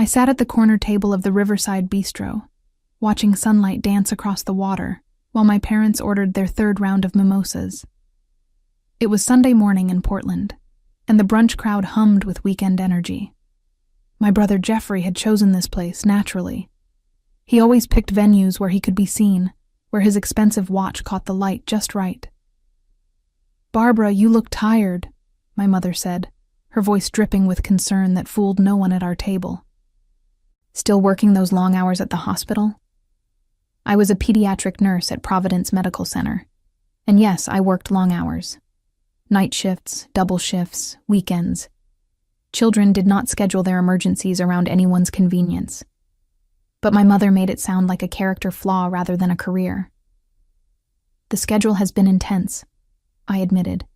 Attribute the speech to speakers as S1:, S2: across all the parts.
S1: I sat at the corner table of the Riverside Bistro, watching sunlight dance across the water while my parents ordered their third round of mimosas. It was Sunday morning in Portland, and the brunch crowd hummed with weekend energy. My brother Jeffrey had chosen this place naturally. He always picked venues where he could be seen, where his expensive watch caught the light just right. "Barbara, you look tired," my mother said, her voice dripping with concern that fooled no one at our table. "Still working those long hours at the hospital?" I was a pediatric nurse at Providence Medical Center, and yes, I worked long hours. Night shifts, double shifts, weekends. Children did not schedule their emergencies around anyone's convenience. But my mother made it sound like a character flaw rather than a career. "The schedule has been intense," I admitted,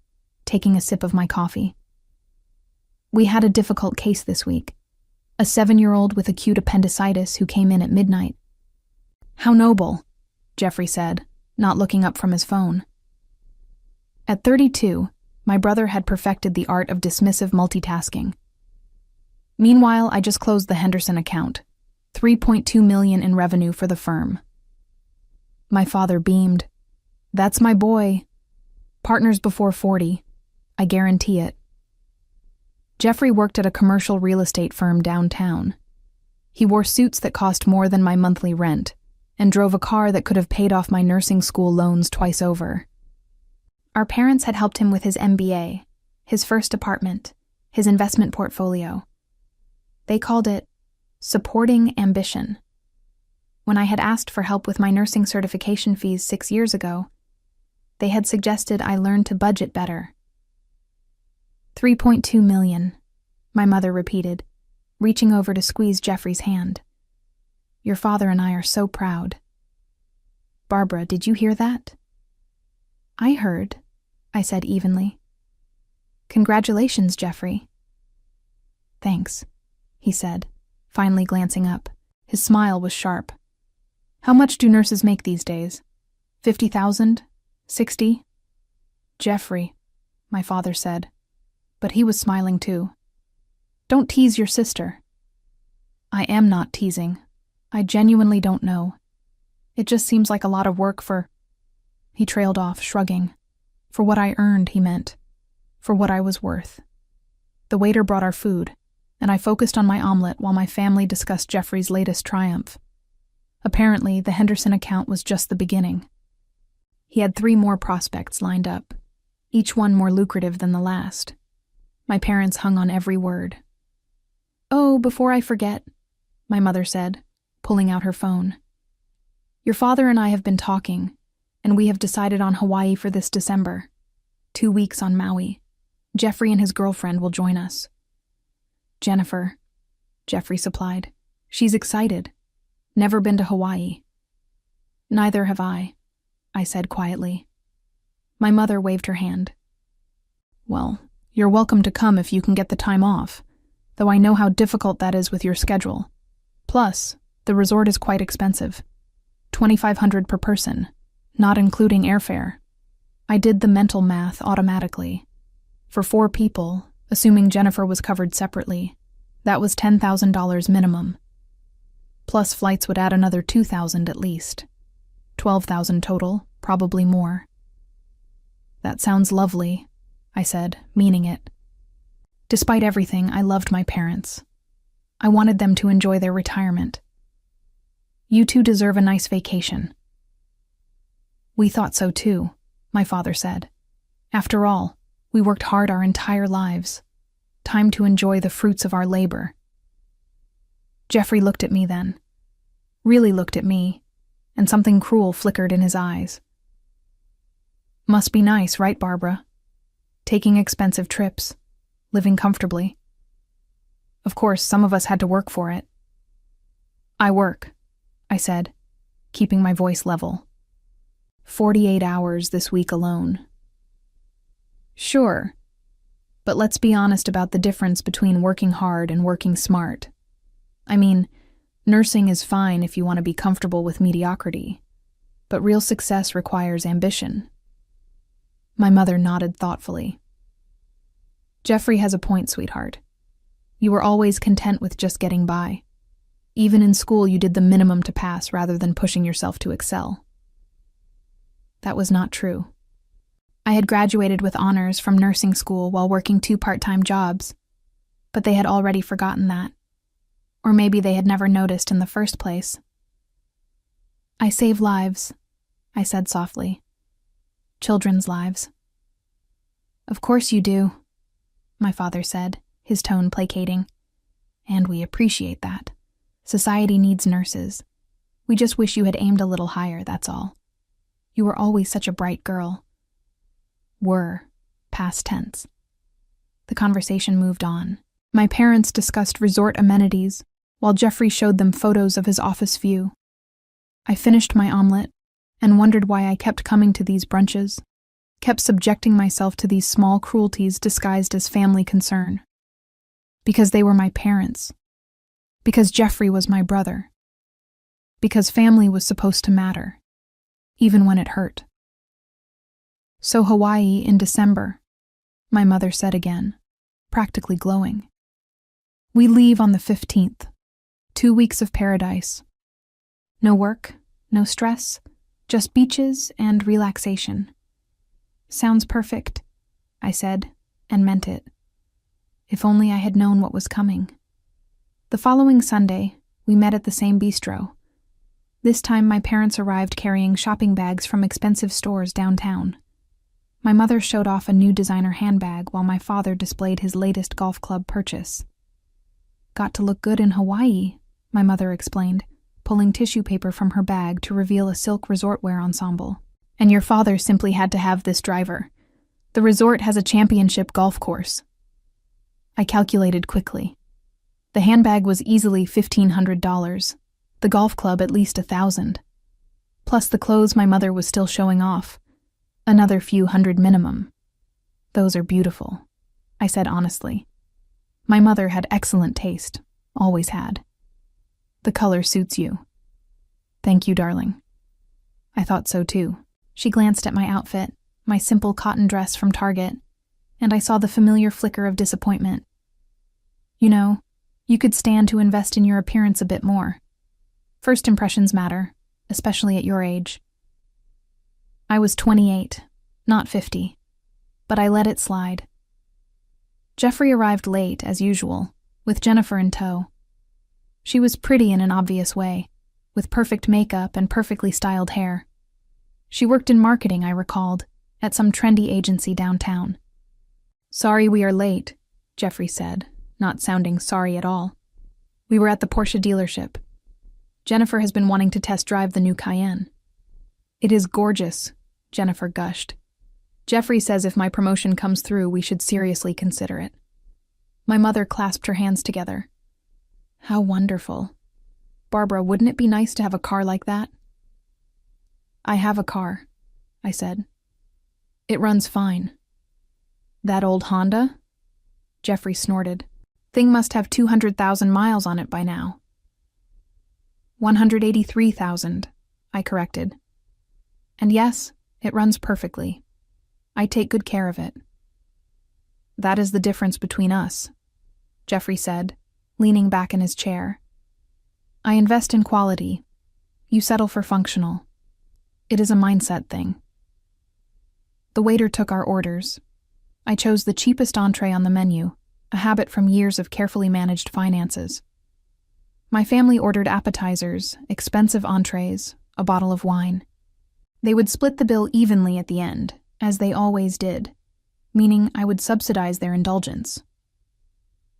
S1: taking a sip of my coffee. "We had a difficult case this week. A 7-year-old with acute appendicitis who came in at midnight." "How noble," Jeffrey said, not looking up from his phone. At 32, my brother had perfected the art of dismissive multitasking. "Meanwhile, I just closed the Henderson account. $3.2 million in revenue for the firm." My father beamed. "That's my boy. Partners before 40. I guarantee it." Jeffrey worked at a commercial real estate firm downtown. He wore suits that cost more than my monthly rent and drove a car that could have paid off my nursing school loans twice over. Our parents had helped him with his MBA, his first apartment, his investment portfolio. They called it supporting ambition. When I had asked for help with my nursing certification fees 6 years ago, they had suggested I learn to budget better. $3.2 million, my mother repeated, reaching over to squeeze Jeffrey's hand. "Your father and I are so proud." "Barbara, did you hear that?" "I heard," I said evenly. "Congratulations, Jeffrey." "Thanks," he said, finally glancing up. His smile was sharp. "How much do nurses make these days? 50,000? 60? "Jeffrey," my father said, but he was smiling too. "Don't tease your sister." "I am not teasing. I genuinely don't know. It just seems like a lot of work for—" He trailed off, shrugging. "For what I earned," he meant. "For what I was worth." The waiter brought our food, and I focused on my omelet while my family discussed Jeffrey's latest triumph. Apparently, the Henderson account was just the beginning. He had 3 more prospects lined up, each one more lucrative than the last. My parents hung on every word. "Oh, before I forget," my mother said, pulling out her phone. "Your father and I have been talking, and we have decided on Hawaii for this December. 2 weeks on Maui. Jeffrey and his girlfriend will join us." "Jennifer," Jeffrey supplied. "She's excited. Never been to Hawaii." "Neither have I said quietly. My mother waved her hand. "Well, you're welcome to come if you can get the time off, though I know how difficult that is with your schedule. Plus, the resort is quite expensive. $2,500 per person, not including airfare." I did the mental math automatically. For 4 people, assuming Jennifer was covered separately, that was $10,000 minimum. Plus flights would add another $2,000 at least. $12,000 total, probably more. "That sounds lovely," I said, meaning it. Despite everything, I loved my parents. I wanted them to enjoy their retirement. "You two deserve a nice vacation." "We thought so too," my father said. "After all, we worked hard our entire lives. Time to enjoy the fruits of our labor." Jeffrey looked at me then. Really looked at me, and something cruel flickered in his eyes. "Must be nice, right, Barbara? Taking expensive trips, living comfortably. Of course, some of us had to work for it." "I work," I said, keeping my voice level. 48 hours this week alone." "Sure, but let's be honest about the difference between working hard and working smart. I mean, nursing is fine if you want to be comfortable with mediocrity, but real success requires ambition." My mother nodded thoughtfully. "Jeffrey has a point, sweetheart. You were always content with just getting by. Even in school, you did the minimum to pass rather than pushing yourself to excel. That was not true. I had graduated with honors from nursing school while working 2 part-time jobs, but they had already forgotten that. Or maybe they had never noticed in the first place. I save lives, I said softly. Children's lives. Of course you do, my father said, his tone placating. And we appreciate that. Society needs nurses. We just wish you had aimed a little higher, that's all. You were always such a bright girl. Were, past tense. The conversation moved on. My parents discussed resort amenities, while Jeffrey showed them photos of his office view. I finished my omelet and wondered why I kept coming to these brunches, kept subjecting myself to these small cruelties disguised as family concern. Because they were my parents. Because Jeffrey was my brother. Because family was supposed to matter, even when it hurt. So Hawaii in December, my mother said again, practically glowing. We leave on the 15th, 2 weeks of paradise. No work, no stress, just beaches and relaxation. Sounds perfect, I said, and meant it. If only I had known what was coming. The following Sunday, we met at the same bistro. This time my parents arrived carrying shopping bags from expensive stores downtown. My mother showed off a new designer handbag while my father displayed his latest golf club purchase. Got to look good in Hawaii, my mother explained, pulling tissue paper from her bag to reveal a silk resort wear ensemble. And your father simply had to have this driver. The resort has a championship golf course. I calculated quickly. The handbag was easily $1,500, the golf club at least $1,000. Plus the clothes my mother was still showing off, another few hundred minimum. Those are beautiful, I said honestly. My mother had excellent taste, always had. The color suits you. Thank you, darling. I thought so too. She glanced at my outfit, my simple cotton dress from Target, and I saw the familiar flicker of disappointment. You know, you could stand to invest in your appearance a bit more. First impressions matter, especially at your age. I was 28, not 50, but I let it slide. Jeffrey arrived late, as usual, with Jennifer in tow. She was pretty in an obvious way, with perfect makeup and perfectly styled hair. She worked in marketing, I recalled, at some trendy agency downtown. Sorry we are late, Jeffrey said, not sounding sorry at all. We were at the Porsche dealership. Jennifer has been wanting to test drive the new Cayenne. It is gorgeous, Jennifer gushed. Jeffrey says if my promotion comes through, we should seriously consider it. My mother clasped her hands together. How wonderful. Barbara, wouldn't it be nice to have a car like that? I have a car, I said. It runs fine. That old Honda? Jeffrey snorted. Thing must have 200,000 miles on it by now. 183,000, I corrected. And yes, it runs perfectly. I take good care of it. That is the difference between us, Jeffrey said, leaning back in his chair. I invest in quality. You settle for functional. It is a mindset thing. The waiter took our orders. I chose the cheapest entree on the menu, a habit from years of carefully managed finances. My family ordered appetizers, expensive entrees, a bottle of wine. They would split the bill evenly at the end, as they always did, meaning I would subsidize their indulgence.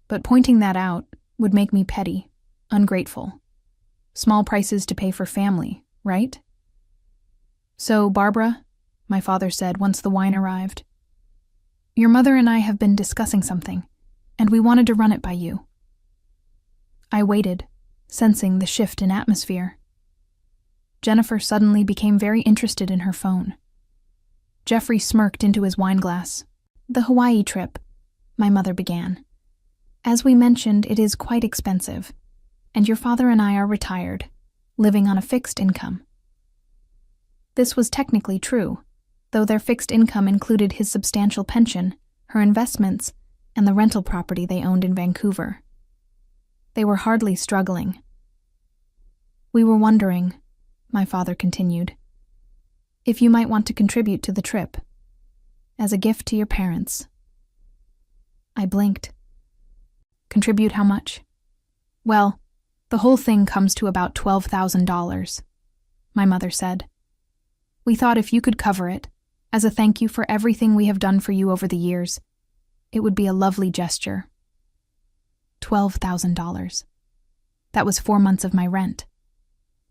S1: But pointing that out would make me petty, ungrateful. Small prices to pay for family, right? So, Barbara, my father said once the wine arrived, your mother and I have been discussing something, and we wanted to run it by you. I waited, sensing the shift in atmosphere. Jennifer suddenly became very interested in her phone. Jeffrey smirked into his wineglass. The Hawaii trip, my mother began. As we mentioned, it is quite expensive, and your father and I are retired, living on a fixed income. This was technically true, though their fixed income included his substantial pension, her investments, and the rental property they owned in Vancouver. They were hardly struggling. We were wondering, my father continued, if you might want to contribute to the trip, as a gift to your parents. I blinked. Contribute how much? Well, the whole thing comes to about $12,000, my mother said. We thought if you could cover it, as a thank you for everything we have done for you over the years, it would be a lovely gesture. $12,000. That was 4 months of my rent.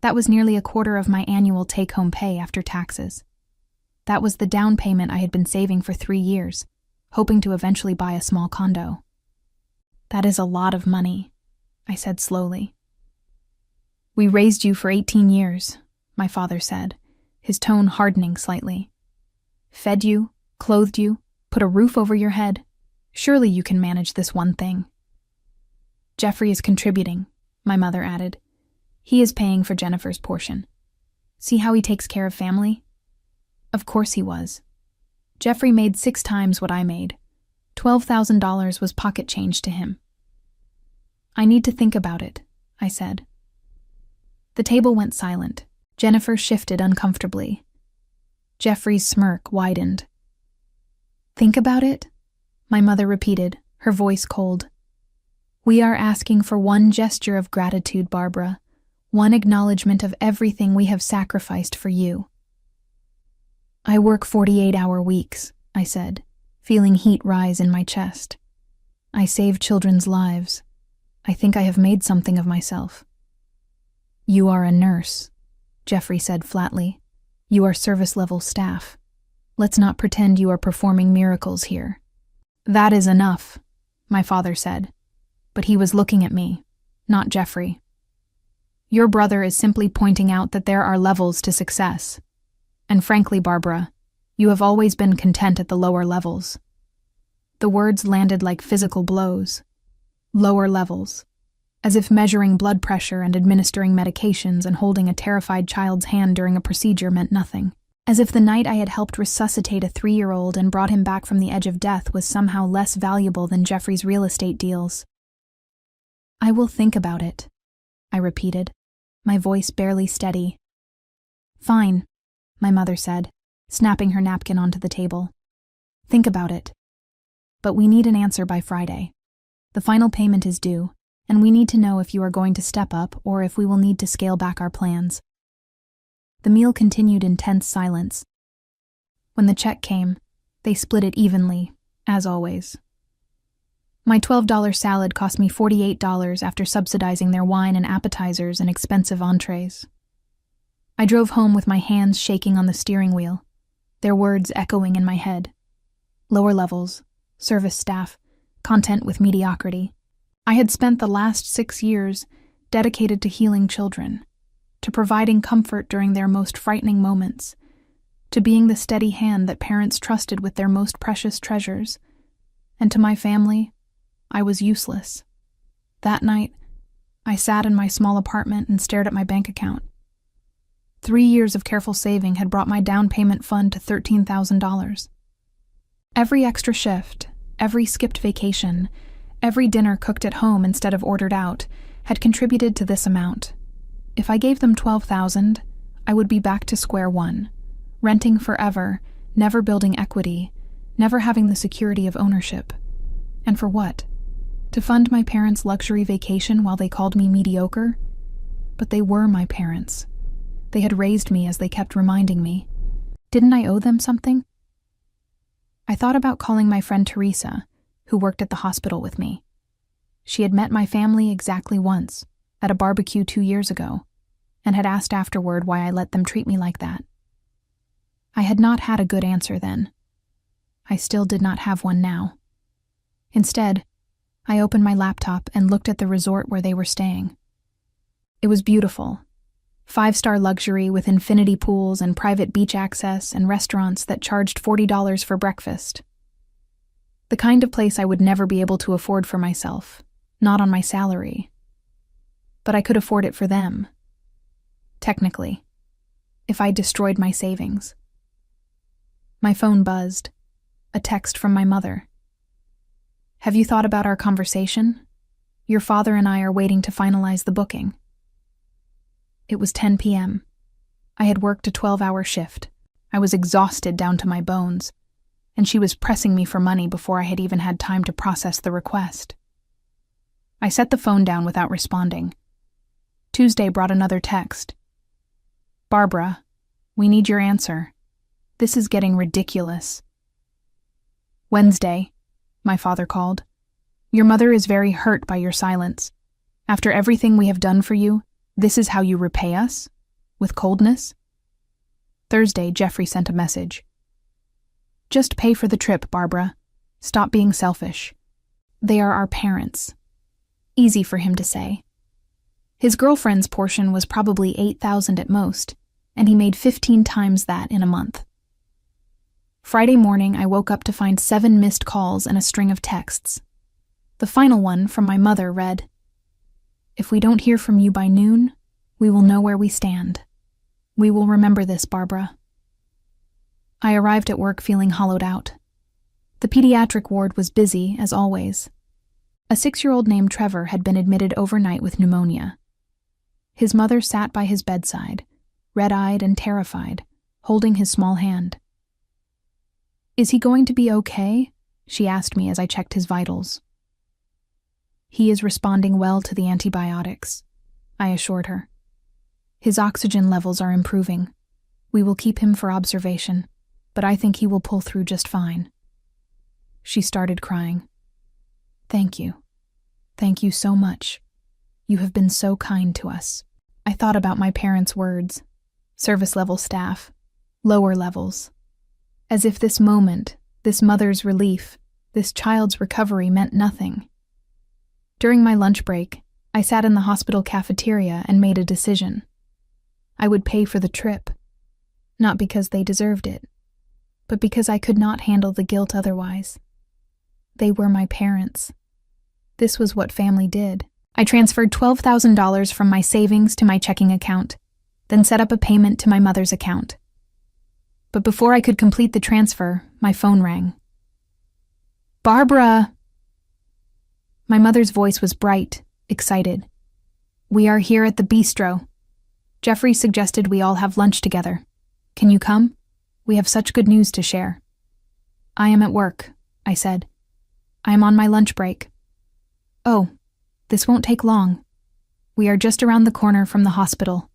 S1: That was nearly a quarter of my annual take-home pay after taxes. That was the down payment I had been saving for 3 years, hoping to eventually buy a small condo. That is a lot of money, I said slowly. We raised you for 18 years, my father said, his tone hardening slightly. Fed you, clothed you, put a roof over your head. Surely you can manage this one thing. Jeffrey is contributing, my mother added. He is paying for Jennifer's portion. See how he takes care of family? Of course he was. Jeffrey made 6 times what I made. $12,000 was pocket change to him. I need to think about it, I said. The table went silent. Jennifer shifted uncomfortably. Jeffrey's smirk widened. Think about it? My mother repeated, her voice cold. We are asking for one gesture of gratitude, Barbara. One acknowledgement of everything we have sacrificed for you. I work 48-hour weeks, I said, feeling heat rise in my chest. I save children's lives. I think I have made something of myself. You are a nurse, Jeffrey said flatly. You are service-level staff. Let's not pretend you are performing miracles here. That is enough, my father said. But he was looking at me, not Jeffrey. Your brother is simply pointing out that there are levels to success. And frankly, Barbara, you have always been content at the lower levels. The words landed like physical blows. Lower levels. As if measuring blood pressure and administering medications and holding a terrified child's hand during a procedure meant nothing. As if the night I had helped resuscitate a 3-year-old and brought him back from the edge of death was somehow less valuable than Jeffrey's real estate deals. I will think about it, I repeated, my voice barely steady. Fine, my mother said, snapping her napkin onto the table. Think about it. But we need an answer by Friday. The final payment is due, and we need to know if you are going to step up or if we will need to scale back our plans. The meal continued in tense silence. When the check came, they split it evenly, as always. My $12 salad cost me $48 after subsidizing their wine and appetizers and expensive entrees. I drove home with my hands shaking on the steering wheel, their words echoing in my head. Lower levels, service staff, content with mediocrity. I had spent the last 6 years dedicated to healing children, to providing comfort during their most frightening moments, to being the steady hand that parents trusted with their most precious treasures, and to my family, I was useless. That night, I sat in my small apartment and stared at my bank account. 3 years of careful saving had brought my down payment fund to $13,000. Every extra shift, every skipped vacation, every dinner cooked at home instead of ordered out had contributed to this amount. If I gave them $12,000, I would be back to square one, renting forever, never building equity, never having the security of ownership. And for what? To fund my parents' luxury vacation while they called me mediocre? But they were my parents. They had raised me as they kept reminding me. Didn't I owe them something? I thought about calling my friend Teresa, who worked at the hospital with me. She had met my family exactly once, at a barbecue 2 years ago, and had asked afterward why I let them treat me like that. I had not had a good answer then. I still did not have one now. Instead, I opened my laptop and looked at the resort where they were staying. It was beautiful. 5-star luxury with infinity pools and private beach access and restaurants that charged $40 for breakfast. The kind of place I would never be able to afford for myself, not on my salary. But I could afford it for them. Technically, if I destroyed my savings. My phone buzzed. A text from my mother. Have you thought about our conversation? Your father and I are waiting to finalize the booking. It was 10 p.m. I had worked a 12-hour shift. I was exhausted down to my bones, and she was pressing me for money before I had even had time to process the request. I set the phone down without responding. Tuesday brought another text. "Barbara, we need your answer. This is getting ridiculous." Wednesday, my father called. "Your mother is very hurt by your silence. After everything we have done for you, this is how you repay us? With coldness?" Thursday, Jeffrey sent a message. "Just pay for the trip, Barbara. Stop being selfish. They are our parents." Easy for him to say. His girlfriend's portion was probably $8,000 at most, and he made 15 times that in a month. Friday morning, I woke up to find 7 missed calls and a string of texts. The final one, from my mother, read, "If we don't hear from you by noon, we will know where we stand. We will remember this, Barbara." I arrived at work feeling hollowed out. The pediatric ward was busy, as always. A 6-year-old named Trevor had been admitted overnight with pneumonia. His mother sat by his bedside, red-eyed and terrified, holding his small hand. "Is he going to be okay?" she asked me as I checked his vitals. "He is responding well to the antibiotics," I assured her. "His oxygen levels are improving. We will keep him for observation, but I think he will pull through just fine." She started crying. "Thank you. Thank you so much. You have been so kind to us." I thought about my parents' words, service-level staff, lower levels, as if this moment, this mother's relief, this child's recovery meant nothing. During my lunch break, I sat in the hospital cafeteria and made a decision. I would pay for the trip, not because they deserved it, but because I could not handle the guilt otherwise. They were my parents. This was what family did. I transferred $12,000 from my savings to my checking account, then set up a payment to my mother's account. But before I could complete the transfer, my phone rang. "Barbara!" My mother's voice was bright, excited. "We are here at the bistro. Jeffrey suggested we all have lunch together. Can you come? We have such good news to share." "I am at work," I said. "I am on my lunch break." "Oh, this won't take long. We are just around the corner from the hospital.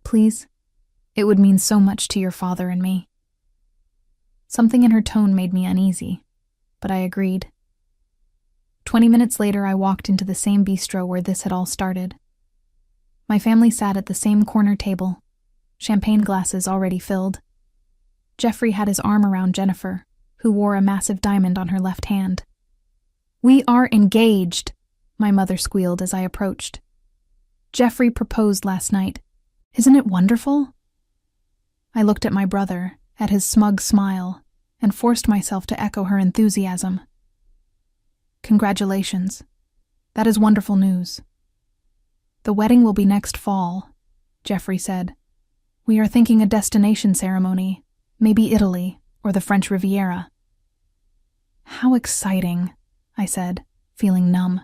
S1: Please? It would mean so much to your father and me." Something in her tone made me uneasy, but I agreed. 20 minutes later, I walked into the same bistro where this had all started. My family sat at the same corner table, champagne glasses already filled. Jeffrey had his arm around Jennifer, who wore a massive diamond on her left hand. "We are engaged," my mother squealed as I approached. "Jeffrey proposed last night. Isn't it wonderful?" I looked at my brother, at his smug smile, and forced myself to echo her enthusiasm. "Congratulations. That is wonderful news." "The wedding will be next fall," Jeffrey said. "We are thinking a destination ceremony, maybe Italy or the French Riviera." "How exciting," I said, feeling numb.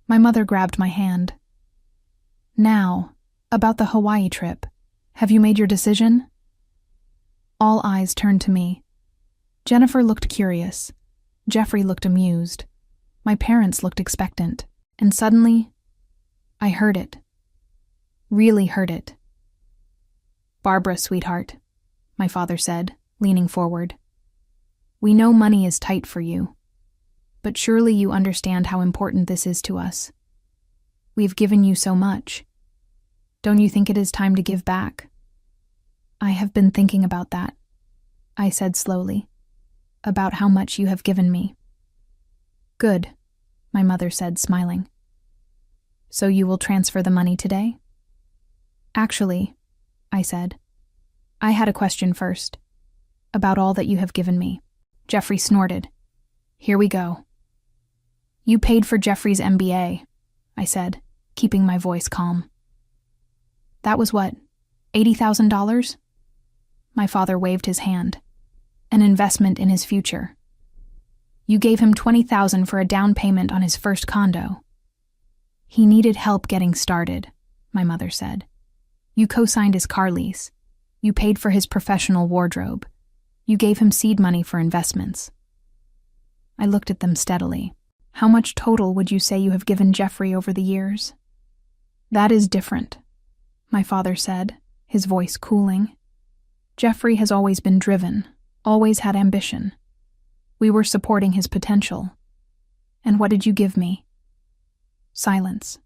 S1: My mother grabbed my hand. "Now, about the Hawaii trip. Have you made your decision?" All eyes turned to me. Jennifer looked curious. Jeffrey looked amused. My parents looked expectant. And suddenly, I heard it. Really heard it. "Barbara, sweetheart," my father said, leaning forward. "We know money is tight for you, but surely you understand how important this is to us. We've given you so much. Don't you think it is time to give back?" "I have been thinking about that," I said slowly, "about how much you have given me." "Good," my mother said, smiling. "So you will transfer the money today?" "Actually," I said, "I had a question first, about all that you have given me." Jeffrey snorted. "Here we go." "You paid for Jeffrey's MBA," I said, keeping my voice calm. "That was what, $80,000? My father waved his hand. "An investment in his future. You gave him $20,000 for a down payment on his first condo." "He needed help getting started," my mother said. You co-signed his car lease. You paid for his professional wardrobe. You gave him seed money for investments. I looked at them steadily. How much total would you say you have given Jeffrey over the years? That is different, my father said, his voice cooling. Jeffrey has always been driven, always had ambition. We were supporting his potential. And what did you give me? Silence.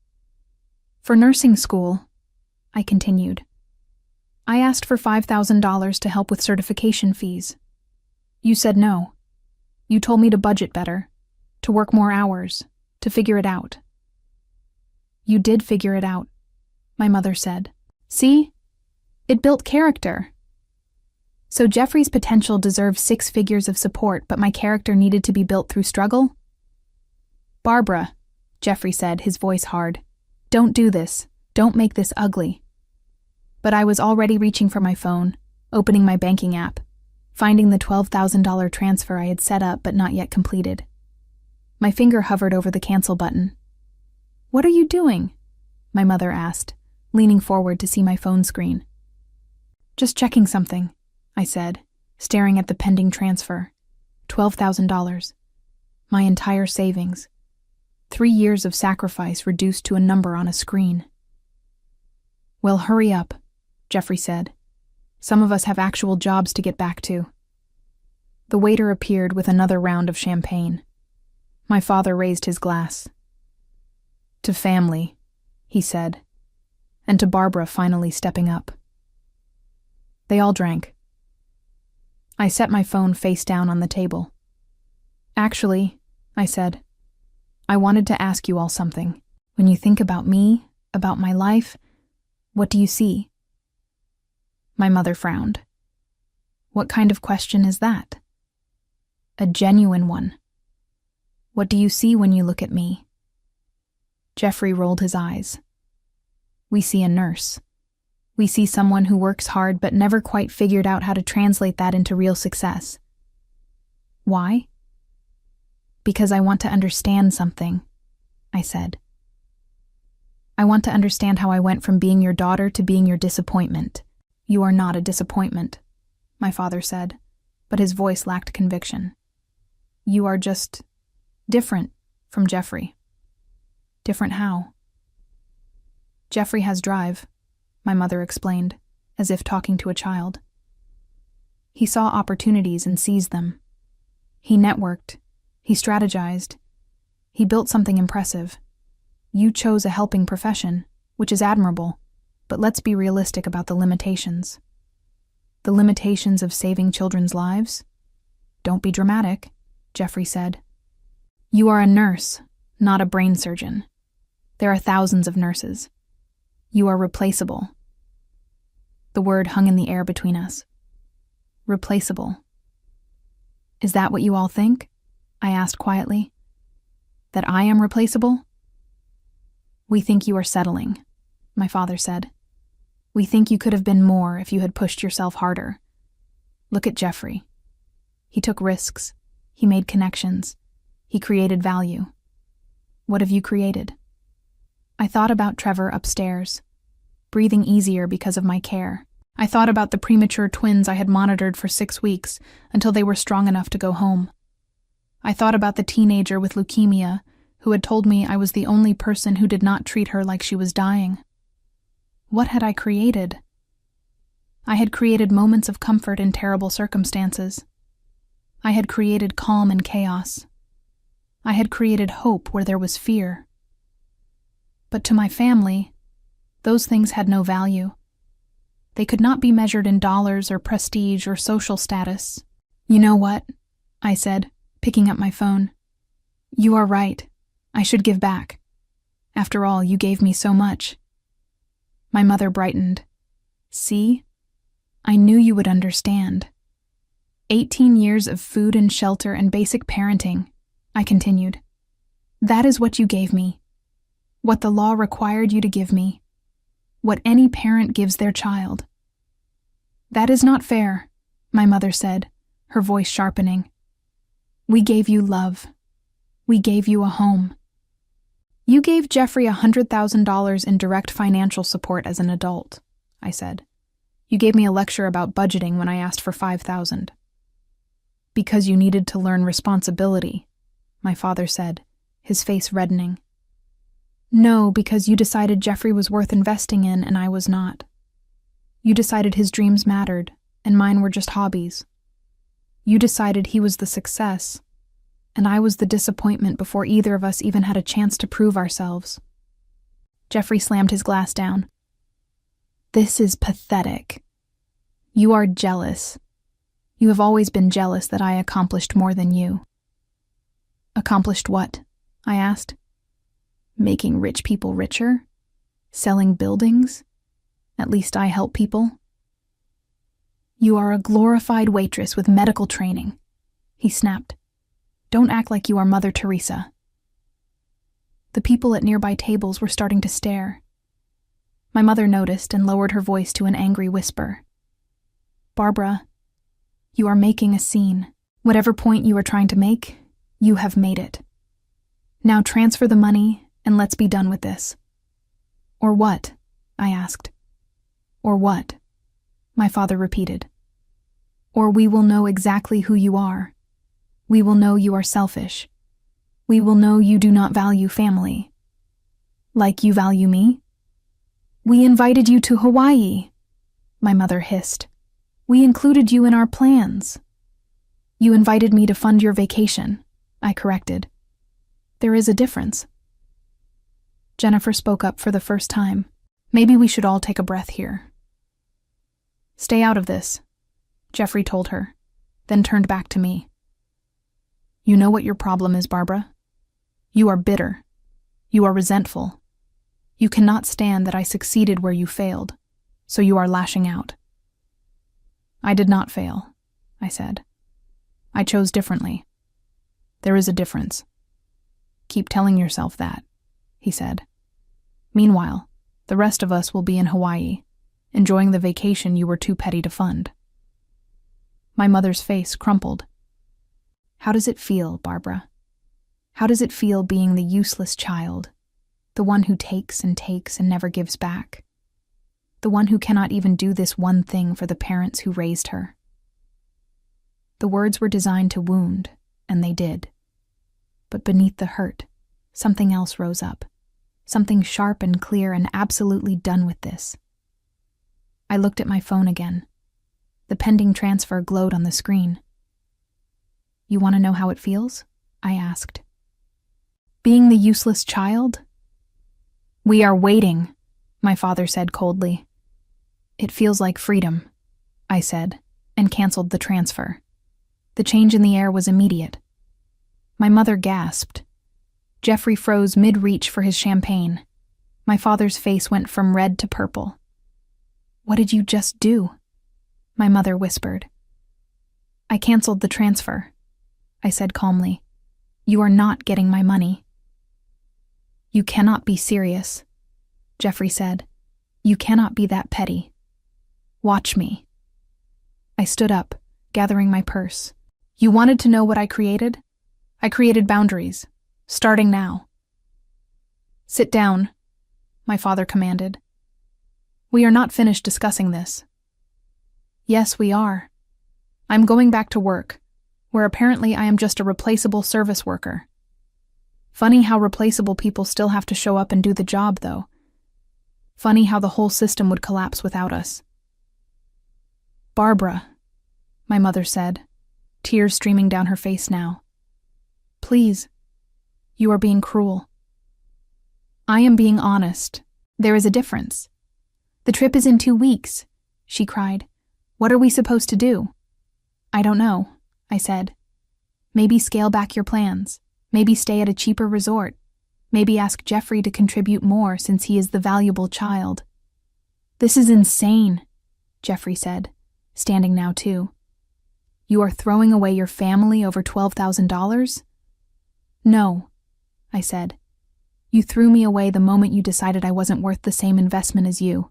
S1: For nursing school, I continued. I asked for $5,000 to help with certification fees. You said no. You told me to budget better, to work more hours, to figure it out. You did figure it out, my mother said. See? It built character. So Jeffrey's potential deserved 6 figures of support, but my character needed to be built through struggle? Barbara, Jeffrey said, his voice hard. Don't do this. Don't make this ugly. But I was already reaching for my phone, opening my banking app, finding the $12,000 transfer I had set up but not yet completed. My finger hovered over the cancel button. What are you doing? My mother asked, leaning forward to see my phone screen. Just checking something, I said, staring at the pending transfer. $12,000. My entire savings. 3 years of sacrifice reduced to a number on a screen. Well, hurry up, Jeffrey said. Some of us have actual jobs to get back to. The waiter appeared with another round of champagne. My father raised his glass. To family, he said, and to Barbara finally stepping up. They all drank. I set my phone face down on the table. Actually, I said, I wanted to ask you all something. When you think about me, about my life, what do you see? My mother frowned. What kind of question is that? A genuine one. What do you see when you look at me? Jeffrey rolled his eyes. We see a nurse. We see someone who works hard but never quite figured out how to translate that into real success. Why? Because I want to understand something, I said. I want to understand how I went from being your daughter to being your disappointment. You are not a disappointment, my father said, but his voice lacked conviction. You are just different from Jeffrey. Different how? Jeffrey has drive, my mother explained, as if talking to a child. He saw opportunities and seized them. He networked. He strategized. He built something impressive. You chose a helping profession, which is admirable, but let's be realistic about the limitations. The limitations of saving children's lives? Don't be dramatic, Jeffrey said. You are a nurse, not a brain surgeon. There are thousands of nurses. You are replaceable. The word hung in the air between us. Replaceable. Is that what you all think? I asked quietly. That I am replaceable? We think you are settling, my father said. We think you could have been more if you had pushed yourself harder. Look at Jeffrey. He took risks. He made connections. He created value. What have you created? I thought about Trevor upstairs, breathing easier because of my care. I thought about the premature twins I had monitored for 6 weeks until they were strong enough to go home. I thought about the teenager with leukemia who had told me I was the only person who did not treat her like she was dying. What had I created? I had created moments of comfort in terrible circumstances. I had created calm in chaos. I had created hope where there was fear. But to my family, those things had no value. They could not be measured in dollars or prestige or social status. You know what? I said, picking up my phone. You are right. I should give back. After all, you gave me so much. My mother brightened. See? I knew you would understand. 18 years of food and shelter and basic parenting, I continued. That is what you gave me. What the law required you to give me. What any parent gives their child. That is not fair, my mother said, her voice sharpening. We gave you love. We gave you a home. You gave Jeffrey $100,000 in direct financial support as an adult. I said. You gave me a lecture about budgeting when I asked for $5,000. Because you needed to learn responsibility, my father said, his face reddening. No, because you decided Jeffrey was worth investing in and I was not. You decided his dreams mattered, and mine were just hobbies. You decided he was the success, and I was the disappointment before either of us even had a chance to prove ourselves. Jeffrey slammed his glass down. This is pathetic. You are jealous. You have always been jealous that I accomplished more than you. Accomplished what? I asked. Making rich people richer? Selling buildings? At least I help people. You are a glorified waitress with medical training, he snapped. Don't act like you are Mother Teresa. The people at nearby tables were starting to stare. My mother noticed and lowered her voice to an angry whisper. Barbara, you are making a scene. Whatever point you are trying to make, you have made it. Now transfer the money and let's be done with this. Or what? I asked. Or what? My father repeated. Or we will know exactly who you are. We will know you are selfish. We will know you do not value family. Like you value me? We invited you to Hawaii, my mother hissed. We included you in our plans. You invited me to fund your vacation, I corrected. There is a difference. Jennifer spoke up for the first time. Maybe we should all take a breath here. Stay out of this, Jeffrey told her, then turned back to me. You know what your problem is, Barbara? You are bitter. You are resentful. You cannot stand that I succeeded where you failed, so you are lashing out. I did not fail, I said. I chose differently. There is a difference. Keep telling yourself that, he said. Meanwhile, the rest of us will be in Hawaii, enjoying the vacation you were too petty to fund. My mother's face crumpled. How does it feel, Barbara? How does it feel being the useless child, the one who takes and never gives back, the one who cannot even do this one thing for the parents who raised her? The words were designed to wound, and they did. But beneath the hurt, something else rose up, something sharp and clear and absolutely done with this. I looked at my phone again. The pending transfer glowed on the screen. You want to know how it feels? I asked. Being the useless child? We are waiting, my father said coldly. It feels like freedom, I said, and canceled the transfer. The change in the air was immediate. My mother gasped. Jeffrey froze mid-reach for his champagne. My father's face went from red to purple. What did you just do? My mother whispered. I canceled the transfer, I said calmly. You are not getting my money. You cannot be serious, Jeffrey said. You cannot be that petty. Watch me. I stood up, gathering my purse. You wanted to know what I created? I created boundaries, starting now. Sit down, my father commanded. We are not finished discussing this. Yes, we are. I'm going back to work, where apparently I am just a replaceable service worker. Funny how replaceable people still have to show up and do the job, though. Funny how the whole system would collapse without us. Barbara, my mother said, tears streaming down her face now. Please, you are being cruel. I am being honest. There is a difference. The trip is in 2 weeks, she cried. What are we supposed to do? I don't know, I said. Maybe scale back your plans. Maybe stay at a cheaper resort. Maybe ask Jeffrey to contribute more since he is the valuable child. This is insane, Jeffrey said, standing now too. You are throwing away your family over $12,000? No, I said. You threw me away the moment you decided I wasn't worth the same investment as you.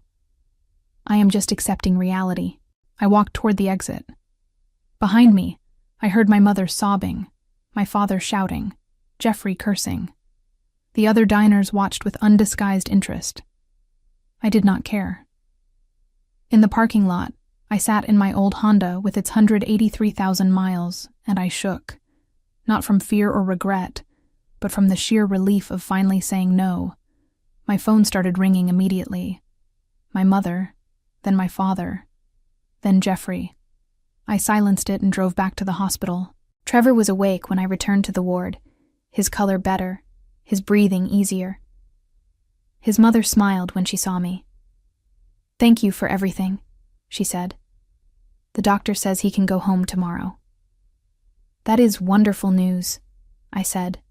S1: I am just accepting reality. I walked toward the exit. Behind me, I heard my mother sobbing, my father shouting, Jeffrey cursing. The other diners watched with undisguised interest. I did not care. In the parking lot, I sat in my old Honda with its 183,000 miles, and I shook. Not from fear or regret, but from the sheer relief of finally saying no. My phone started ringing immediately. My mother, then my father, then Jeffrey. I silenced it and drove back to the hospital. Trevor was awake when I returned to the ward, his color better, his breathing easier. His mother smiled when she saw me. "Thank you for everything," she said. "The doctor says he can go home tomorrow." "That is wonderful news," I said,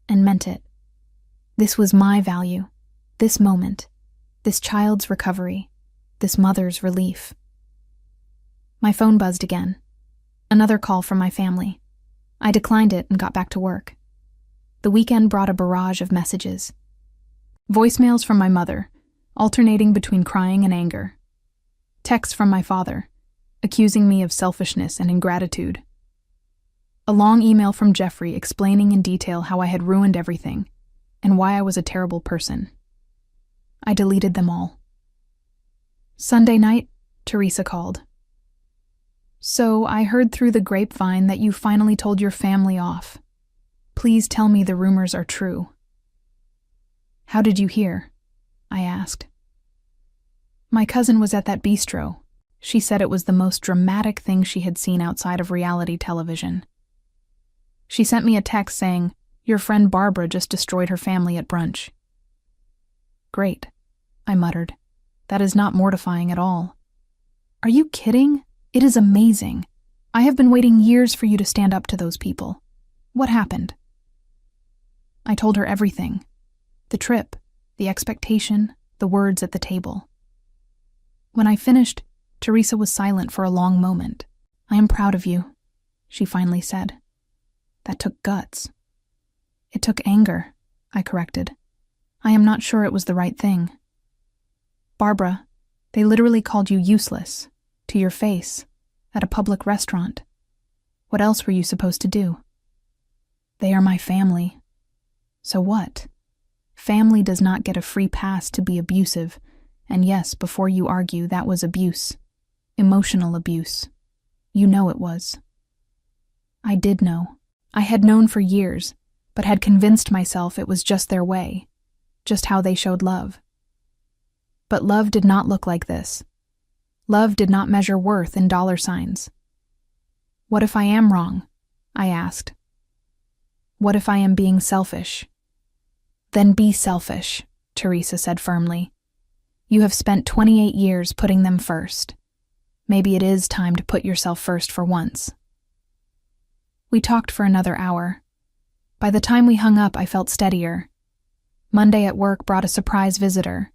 S1: and meant it. This was my value, this moment, this child's recovery, this mother's relief. My phone buzzed again. Another call from my family. I declined it and got back to work. The weekend brought a barrage of messages. Voicemails from my mother, alternating between crying and anger. Texts from my father, accusing me of selfishness and ingratitude. A long email from Jeffrey explaining in detail how I had ruined everything and why I was a terrible person. I deleted them all. Sunday night, Teresa called. "So I heard through the grapevine that you finally told your family off. Please tell me the rumors are true." "How did you hear?" I asked. "My cousin was at that bistro. She said it was the most dramatic thing she had seen outside of reality television. She sent me a text saying, 'Your friend Barbara just destroyed her family at brunch.'" "Great," I muttered. "That is not mortifying at all." "Are you kidding? It is amazing. I have been waiting years for you to stand up to those people. What happened?" I told her everything. The trip, the expectation, the words at the table. When I finished, Teresa was silent for a long moment. "I am proud of you," she finally said. "That took guts." "It took anger," I corrected. "I am not sure it was the right thing." "Barbara, they literally called you useless, to your face, at a public restaurant. What else were you supposed to do?" "They are my family." "So what? Family does not get a free pass to be abusive, and yes, before you argue, that was abuse. Emotional abuse. You know it was." I did know. I had known for years, but had convinced myself it was just their way, just how they showed love. But love did not look like this. Love did not measure worth in dollar signs. "What if I am wrong?" I asked. "What if I am being selfish?" "Then be selfish," Teresa said firmly. "You have spent 28 years putting them first. Maybe it is time to put yourself first for once." We talked for another hour. By the time we hung up, I felt steadier. Monday at work brought a surprise visitor.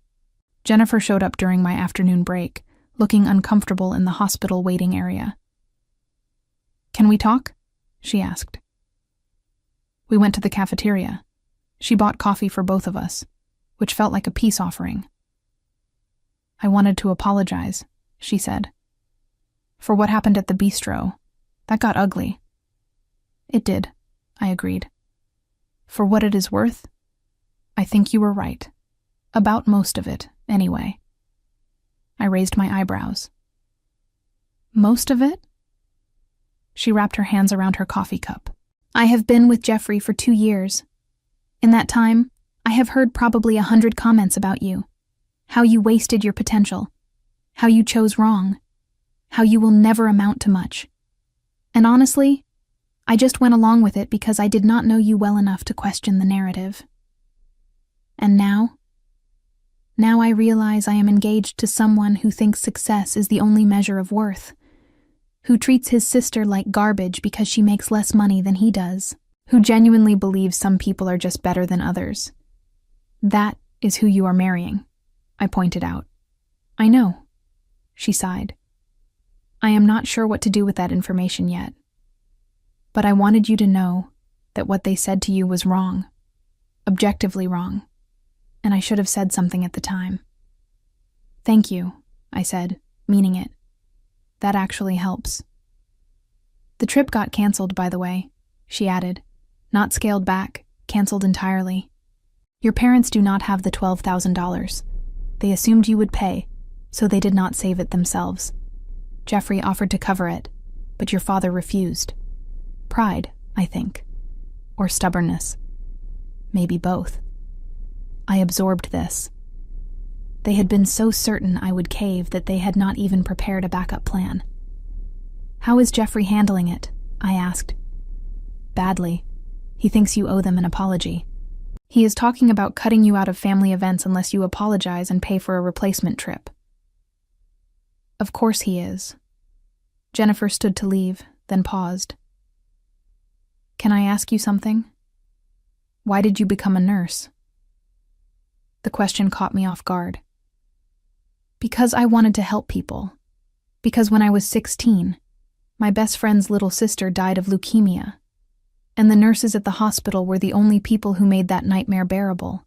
S1: Jennifer showed up during my afternoon break, looking uncomfortable in the hospital waiting area. "Can we talk?" she asked. We went to the cafeteria. She bought coffee for both of us, which felt like a peace offering. "I wanted to apologize," she said, "for what happened at the bistro. That got ugly." "It did," I agreed. "For what it is worth, I think you were right. About most of it, anyway." I raised my eyebrows. "Most of it?" She wrapped her hands around her coffee cup. "I have been with Jeffrey for 2 years. In that time, I have heard probably 100 comments about you. How you wasted your potential. How you chose wrong. How you will never amount to much. And honestly, I just went along with it because I did not know you well enough to question the narrative. And now I realize I am engaged to someone who thinks success is the only measure of worth, who treats his sister like garbage because she makes less money than he does, who genuinely believes some people are just better than others. That is who you are marrying," I pointed out. "I know," she sighed. "I am not sure what to do with that information yet. But I wanted you to know that what they said to you was wrong, objectively wrong, and I should have said something at the time." "Thank you," I said, meaning it. "That actually helps." "The trip got canceled, by the way," she added. "Not scaled back, canceled entirely. Your parents do not have the $12,000. They assumed you would pay, So they did not save it themselves. Jeffrey offered to cover it, but your father refused. Pride, I think. Or stubbornness. Maybe both. I absorbed this. They had been so certain I would cave that they had not even prepared a backup plan. How is Jeffrey handling it? I asked. Badly. He thinks you owe them an apology. He is talking about cutting you out of family events unless you apologize and pay for a replacement trip. Of course he is. Jennifer stood to leave, then paused. Can I ask you something? Why did you become a nurse? The question caught me off guard. Because I wanted to help people. Because when I was 16, my best friend's little sister died of leukemia, and the nurses at the hospital were the only people who made that nightmare bearable.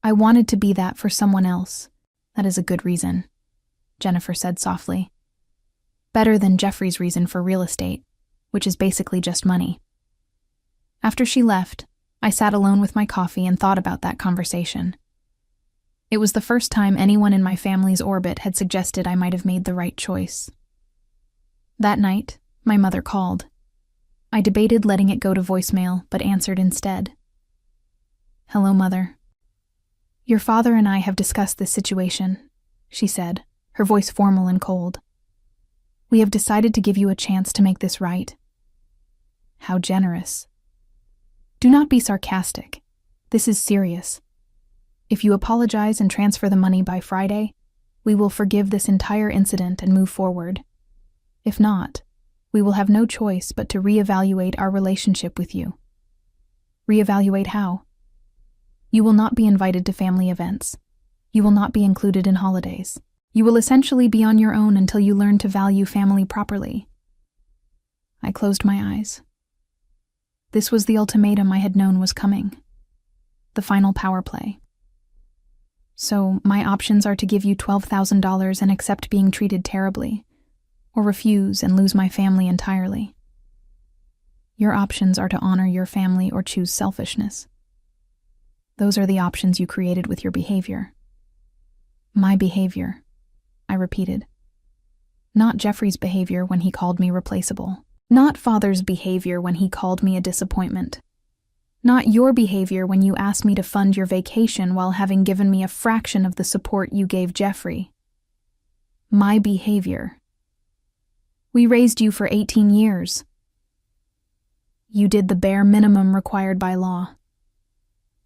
S1: I wanted to be that for someone else. That is a good reason, Jennifer said softly. Better than Jeffrey's reason for real estate, which is basically just money. After she left, I sat alone with my coffee and thought about that conversation. It was the first time anyone in my family's orbit had suggested I might have made the right choice. That night, my mother called. I debated letting it go to voicemail, but answered instead. Hello, Mother. Your father and I have discussed this situation, she said, her voice formal and cold. We have decided to give you a chance to make this right. How generous. Do not be sarcastic. This is serious. If you apologize and transfer the money by Friday, we will forgive this entire incident and move forward. If not, we will have no choice but to reevaluate our relationship with you. Reevaluate how? You will not be invited to family events. You will not be included in holidays. You will essentially be on your own until you learn to value family properly. I closed my eyes. This was the ultimatum I had known was coming. The final power play. So, my options are to give you $12,000 and accept being treated terribly, or refuse and lose my family entirely. Your options are to honor your family or choose selfishness. Those are the options you created with your behavior. My behavior, I repeated. Not Jeffrey's behavior when he called me replaceable. Not Father's behavior when he called me a disappointment. Not your behavior when you asked me to fund your vacation while having given me a fraction of the support you gave Jeffrey. My behavior. We raised you for 18 years. You did the bare minimum required by law.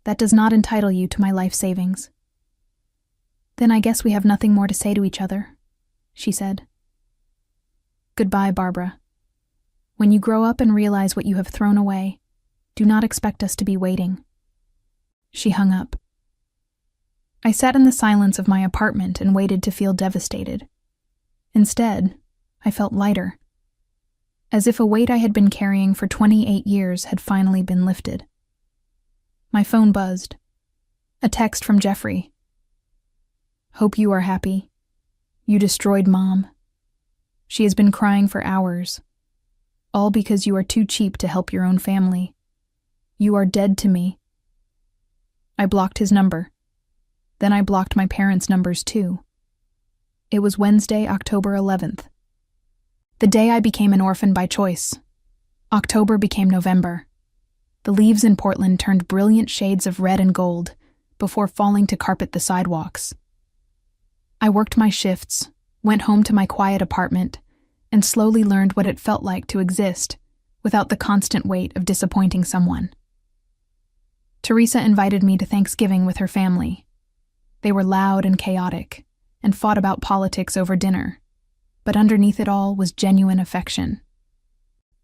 S1: That does not entitle you to my life savings. Then I guess we have nothing more to say to each other, she said. Goodbye, Barbara. When you grow up and realize what you have thrown away, do not expect us to be waiting. She hung up. I sat in the silence of my apartment and waited to feel devastated. Instead, I felt lighter, as if a weight I had been carrying for 28 years had finally been lifted. My phone buzzed. A text from Jeffrey. Hope you are happy. You destroyed Mom. She has been crying for hours. All because you are too cheap to help your own family. You are dead to me. I blocked his number. Then I blocked my parents' numbers too. It was Wednesday, October 11th. The day I became an orphan by choice. October became November. The leaves in Portland turned brilliant shades of red and gold before falling to carpet the sidewalks. I worked my shifts, went home to my quiet apartment, and slowly learned what it felt like to exist without the constant weight of disappointing someone. Teresa invited me to Thanksgiving with her family. They were loud and chaotic, and fought about politics over dinner, but underneath it all was genuine affection.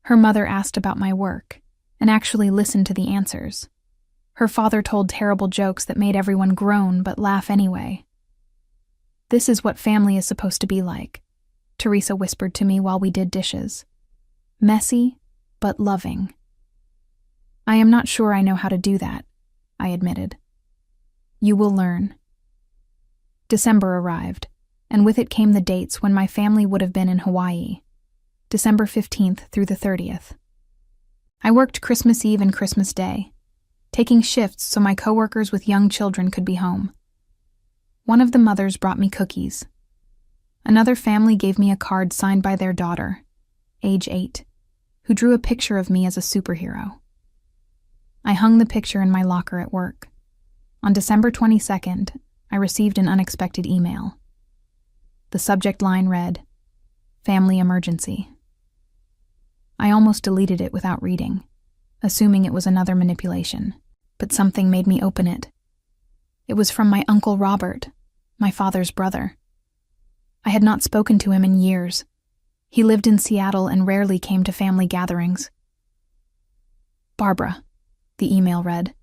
S1: Her mother asked about my work, and actually listened to the answers. Her father told terrible jokes that made everyone groan but laugh anyway. This is what family is supposed to be like, Teresa whispered to me while we did dishes. Messy, but loving. I am not sure I know how to do that, I admitted. You will learn. December arrived, and with it came the dates when my family would have been in Hawaii, December 15th through the 30th. I worked Christmas Eve and Christmas Day, taking shifts so my coworkers with young children could be home. One of the mothers brought me cookies, Another family gave me a card signed by their daughter, age 8, who drew a picture of me as a superhero. I hung the picture in my locker at work. On December 22nd, I received an unexpected email. The subject line read, "Family emergency." I almost deleted it without reading, assuming it was another manipulation, but something made me open it. It was from my Uncle Robert, my father's brother. I had not spoken to him in years. He lived in Seattle and rarely came to family gatherings. "Barbara," the email read,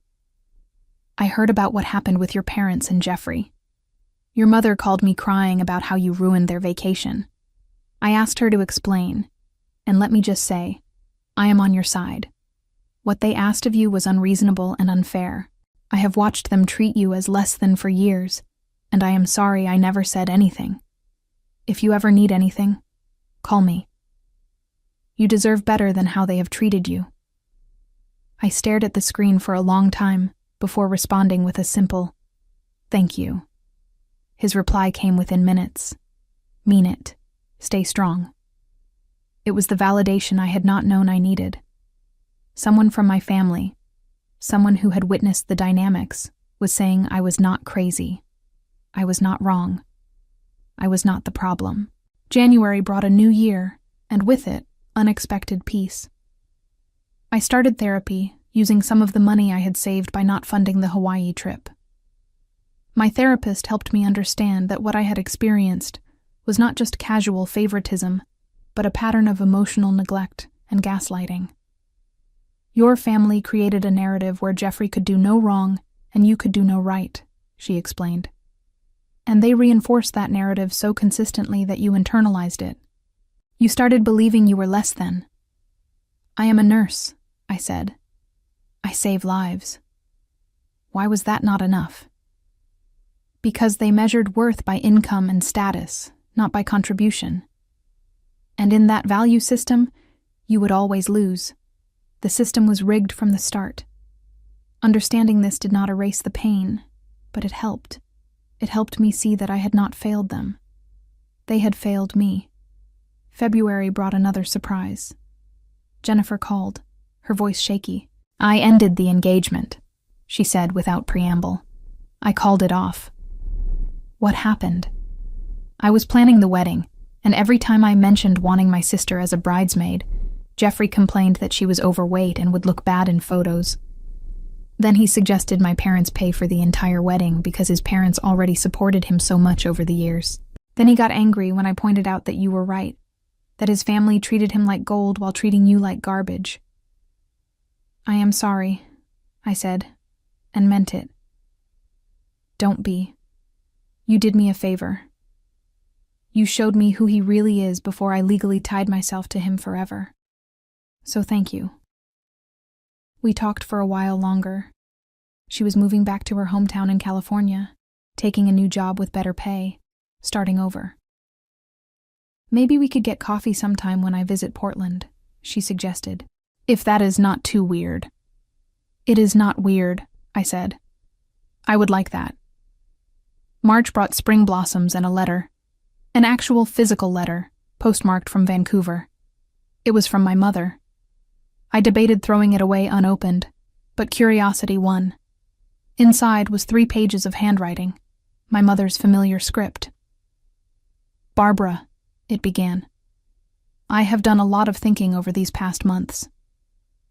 S1: "I heard about what happened with your parents and Jeffrey. Your mother called me crying about how you ruined their vacation. I asked her to explain, and let me just say, I am on your side. What they asked of you was unreasonable and unfair. I have watched them treat you as less than for years, and I am sorry I never said anything. If you ever need anything, call me. You deserve better than how they have treated you." I stared at the screen for a long time before responding with a simple, "Thank you." His reply came within minutes. "Mean it. Stay strong." It was the validation I had not known I needed. Someone from my family, someone who had witnessed the dynamics, was saying I was not crazy. I was not wrong. I was not the problem. January brought a new year, and with it, unexpected peace. I started therapy, using some of the money I had saved by not funding the Hawaii trip. My therapist helped me understand that what I had experienced was not just casual favoritism, but a pattern of emotional neglect and gaslighting. "Your family created a narrative where Jeffrey could do no wrong and you could do no right," she explained. "And they reinforced that narrative so consistently that you internalized it. You started believing you were less than." "I am a nurse," I said. "I save lives." Why was that not enough? Because they measured worth by income and status, not by contribution. And in that value system, you would always lose. The system was rigged from the start. Understanding this did not erase the pain, but it helped. It helped me see that I had not failed them. They had failed me. February brought another surprise. Jennifer called, her voice shaky. "I ended the engagement," she said without preamble. "I called it off." What happened? I was planning the wedding, and every time I mentioned wanting my sister as a bridesmaid, Jeffrey complained that she was overweight and would look bad in photos. Then he suggested my parents pay for the entire wedding because his parents already supported him so much over the years. Then he got angry when I pointed out that you were right, that his family treated him like gold while treating you like garbage. "I am sorry," I said, and meant it. "Don't be. You did me a favor. You showed me who he really is before I legally tied myself to him forever. So thank you." We talked for a while longer. She was moving back to her hometown in California, taking a new job with better pay, starting over. "Maybe we could get coffee sometime when I visit Portland," she suggested. "If that is not too weird." "It is not weird," I said. "I would like that." March brought spring blossoms and a letter. An actual physical letter, postmarked from Vancouver. It was from my mother. I debated throwing it away unopened, but curiosity won. Inside was 3 pages of handwriting, my mother's familiar script. "Barbara," it began. "I have done a lot of thinking over these past months.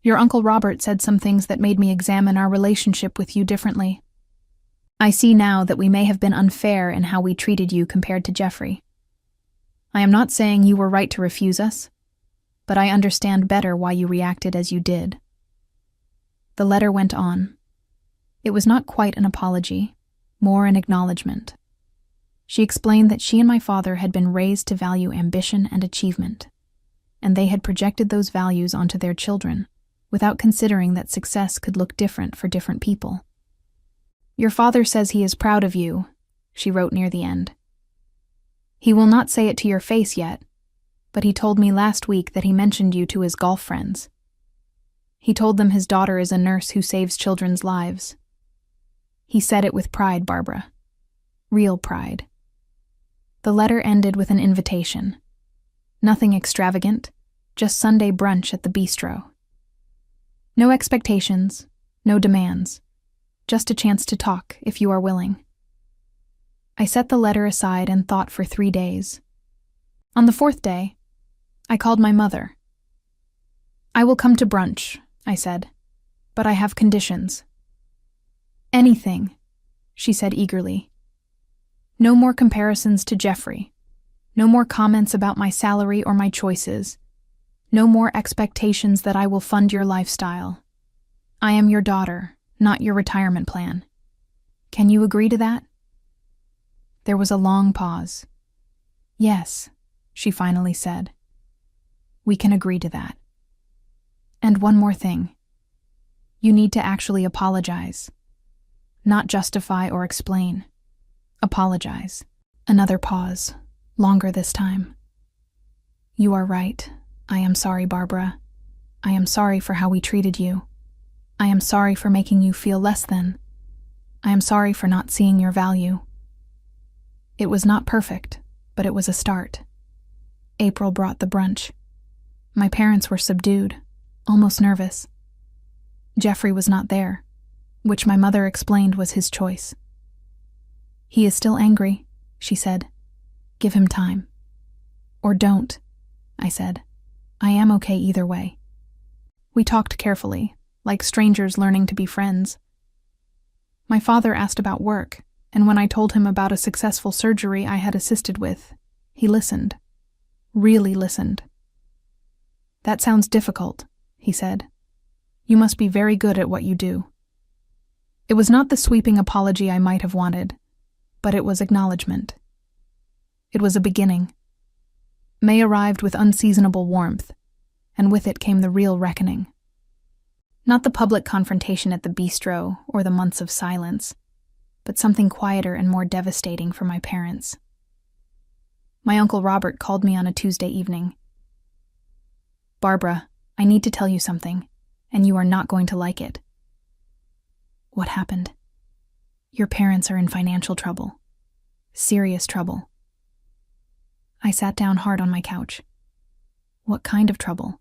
S1: Your Uncle Robert said some things that made me examine our relationship with you differently. I see now that we may have been unfair in how we treated you compared to Jeffrey. I am not saying you were right to refuse us, but I understand better why you reacted as you did." The letter went on. It was not quite an apology, more an acknowledgement. She explained that she and my father had been raised to value ambition and achievement, and they had projected those values onto their children, without considering that success could look different for different people. "Your father says he is proud of you," she wrote near the end. "He will not say it to your face yet, but he told me last week that he mentioned you to his golf friends. He told them his daughter is a nurse who saves children's lives. He said it with pride, Barbara. Real pride." The letter ended with an invitation. Nothing extravagant, just Sunday brunch at the bistro. No expectations, no demands, just a chance to talk if you are willing. I set the letter aside and thought for 3 days. On the 4th day, I called my mother. "I will come to brunch," I said, "but I have conditions." "Anything," she said eagerly. "No more comparisons to Jeffrey. No more comments about my salary or my choices. No more expectations that I will fund your lifestyle. I am your daughter, not your retirement plan. Can you agree to that?" There was a long pause. "Yes," she finally said. "We can agree to that. And one more thing. You need to actually apologize. Not justify or explain. Apologize." Another pause, longer this time. "You are right. I am sorry, Barbara. I am sorry for how we treated you. I am sorry for making you feel less than. I am sorry for not seeing your value. It was not perfect, but it was a start." April brought the brunch. My parents were subdued, almost nervous. Jeffrey was not there, which my mother explained was his choice. "He is still angry," she said. "Give him time." "Or don't," I said. "I am okay either way." We talked carefully, like strangers learning to be friends. My father asked about work, and when I told him about a successful surgery I had assisted with, he listened. Really listened. "That sounds difficult," he said. "You must be very good at what you do." It was not the sweeping apology I might have wanted, but it was acknowledgement. It was a beginning. May arrived with unseasonable warmth, and with it came the real reckoning. Not the public confrontation at the bistro or the months of silence, but something quieter and more devastating for my parents. My Uncle Robert called me on a Tuesday evening. "Barbara, I need to tell you something, and you are not going to like it." "What happened?" "Your parents are in financial trouble. Serious trouble." I sat down hard on my couch. "What kind of trouble?"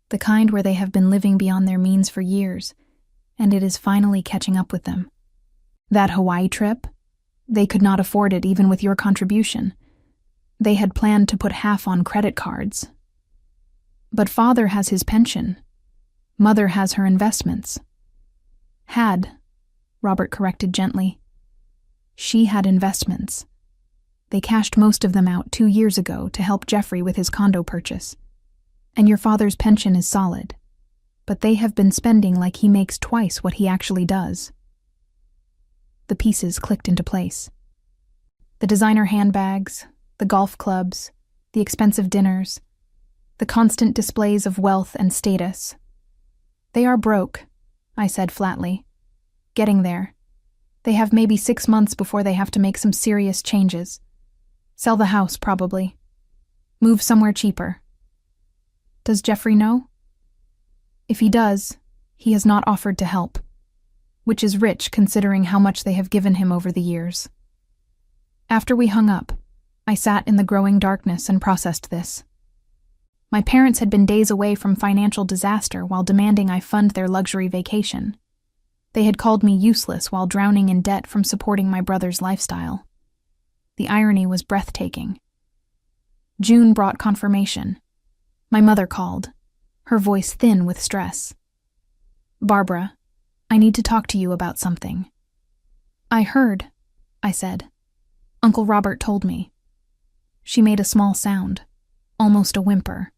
S1: "The kind where they have been living beyond their means for years, and it is finally catching up with them. That Hawaii trip? They could not afford it even with your contribution. They had planned to put half on credit cards. But father has his pension. Mother has her investments." "Had," Robert corrected gently. "She had investments. They cashed most of them out 2 years ago to help Jeffrey with his condo purchase. And your father's pension is solid, but they have been spending like he makes twice what he actually does." The pieces clicked into place. The designer handbags, the golf clubs, the expensive dinners, the constant displays of wealth and status. "They are broke," I said flatly. "Getting there. They have maybe 6 months before they have to make some serious changes. Sell the house, probably. Move somewhere cheaper." "Does Jeffrey know?" "If he does, he has not offered to help, which is rich considering how much they have given him over the years." After we hung up, I sat in the growing darkness and processed this. My parents had been days away from financial disaster while demanding I fund their luxury vacation. They had called me useless while drowning in debt from supporting my brother's lifestyle. The irony was breathtaking. June brought confirmation. My mother called, her voice thin with stress. "Barbara, I need to talk to you about something." "I heard," I said. "Uncle Robert told me." She made a small sound, almost a whimper.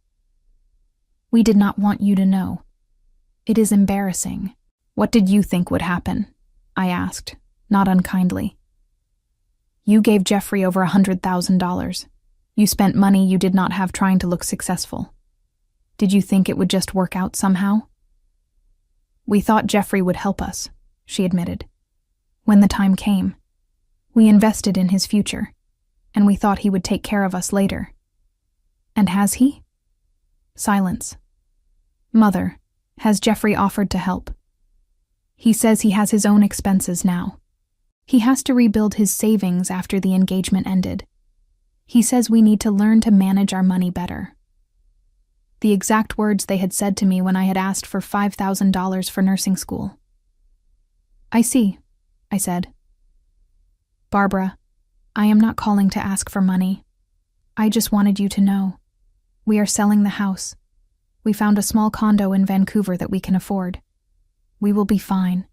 S1: "We did not want you to know. It is embarrassing." "What did you think would happen?" I asked, not unkindly. "You gave Jeffrey over $100,000. You spent money you did not have trying to look successful. Did you think it would just work out somehow?" "We thought Jeffrey would help us," she admitted. "When the time came, we invested in his future, and we thought he would take care of us later." "And has he?" Silence. "Mother, has Jeffrey offered to help?" "He says he has his own expenses now. He has to rebuild his savings after the engagement ended. He says we need to learn to manage our money better. The exact words they had said to me when I had asked for $5,000 for nursing school. I see, I said. Barbara, I am not calling to ask for money. I just wanted you to know. We are selling the house. We found a small condo in Vancouver that we can afford. We will be fine.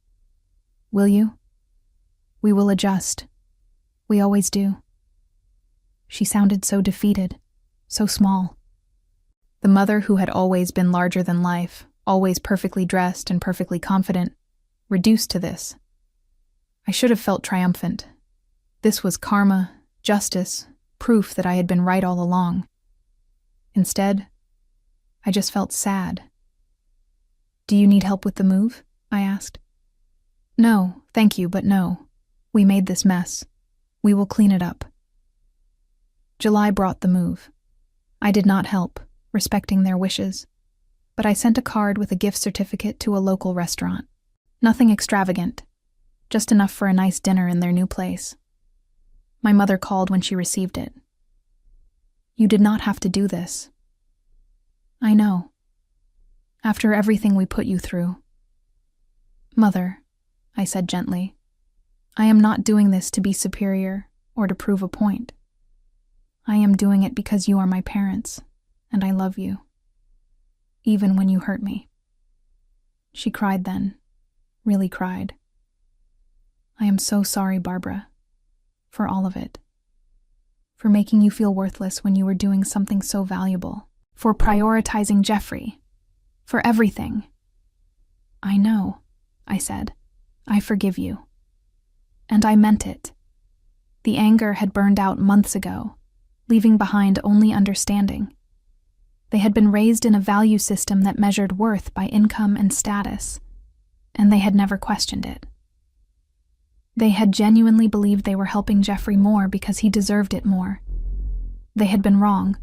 S1: Will you? We will adjust. We always do. She sounded so defeated, so small. The mother who had always been larger than life, always perfectly dressed and perfectly confident, reduced to this. I should have felt triumphant. This was karma, justice, proof that I had been right all along. Instead, I just felt sad. Do you need help with the move? I asked. No, thank you, but no. We made this mess. We will clean it up. July brought the move. I did not help, respecting their wishes, but I sent a card with a gift certificate to a local restaurant. Nothing extravagant, just enough for a nice dinner in their new place. My mother called when she received it. You did not have to do this. I know. After everything we put you through. Mother, I said gently, I am not doing this to be superior or to prove a point. I am doing it because you are my parents, and I love you, even when you hurt me. She cried then, really cried. I am so sorry, Barbara, for all of it, for making you feel worthless when you were doing something so valuable, for prioritizing Jeffrey, for everything. I know, I said. I forgive you. And I meant it. The anger had burned out months ago, leaving behind only understanding. They had been raised in a value system that measured worth by income and status, and they had never questioned it. They had genuinely believed they were helping Jeffrey more because he deserved it more. They had been wrong,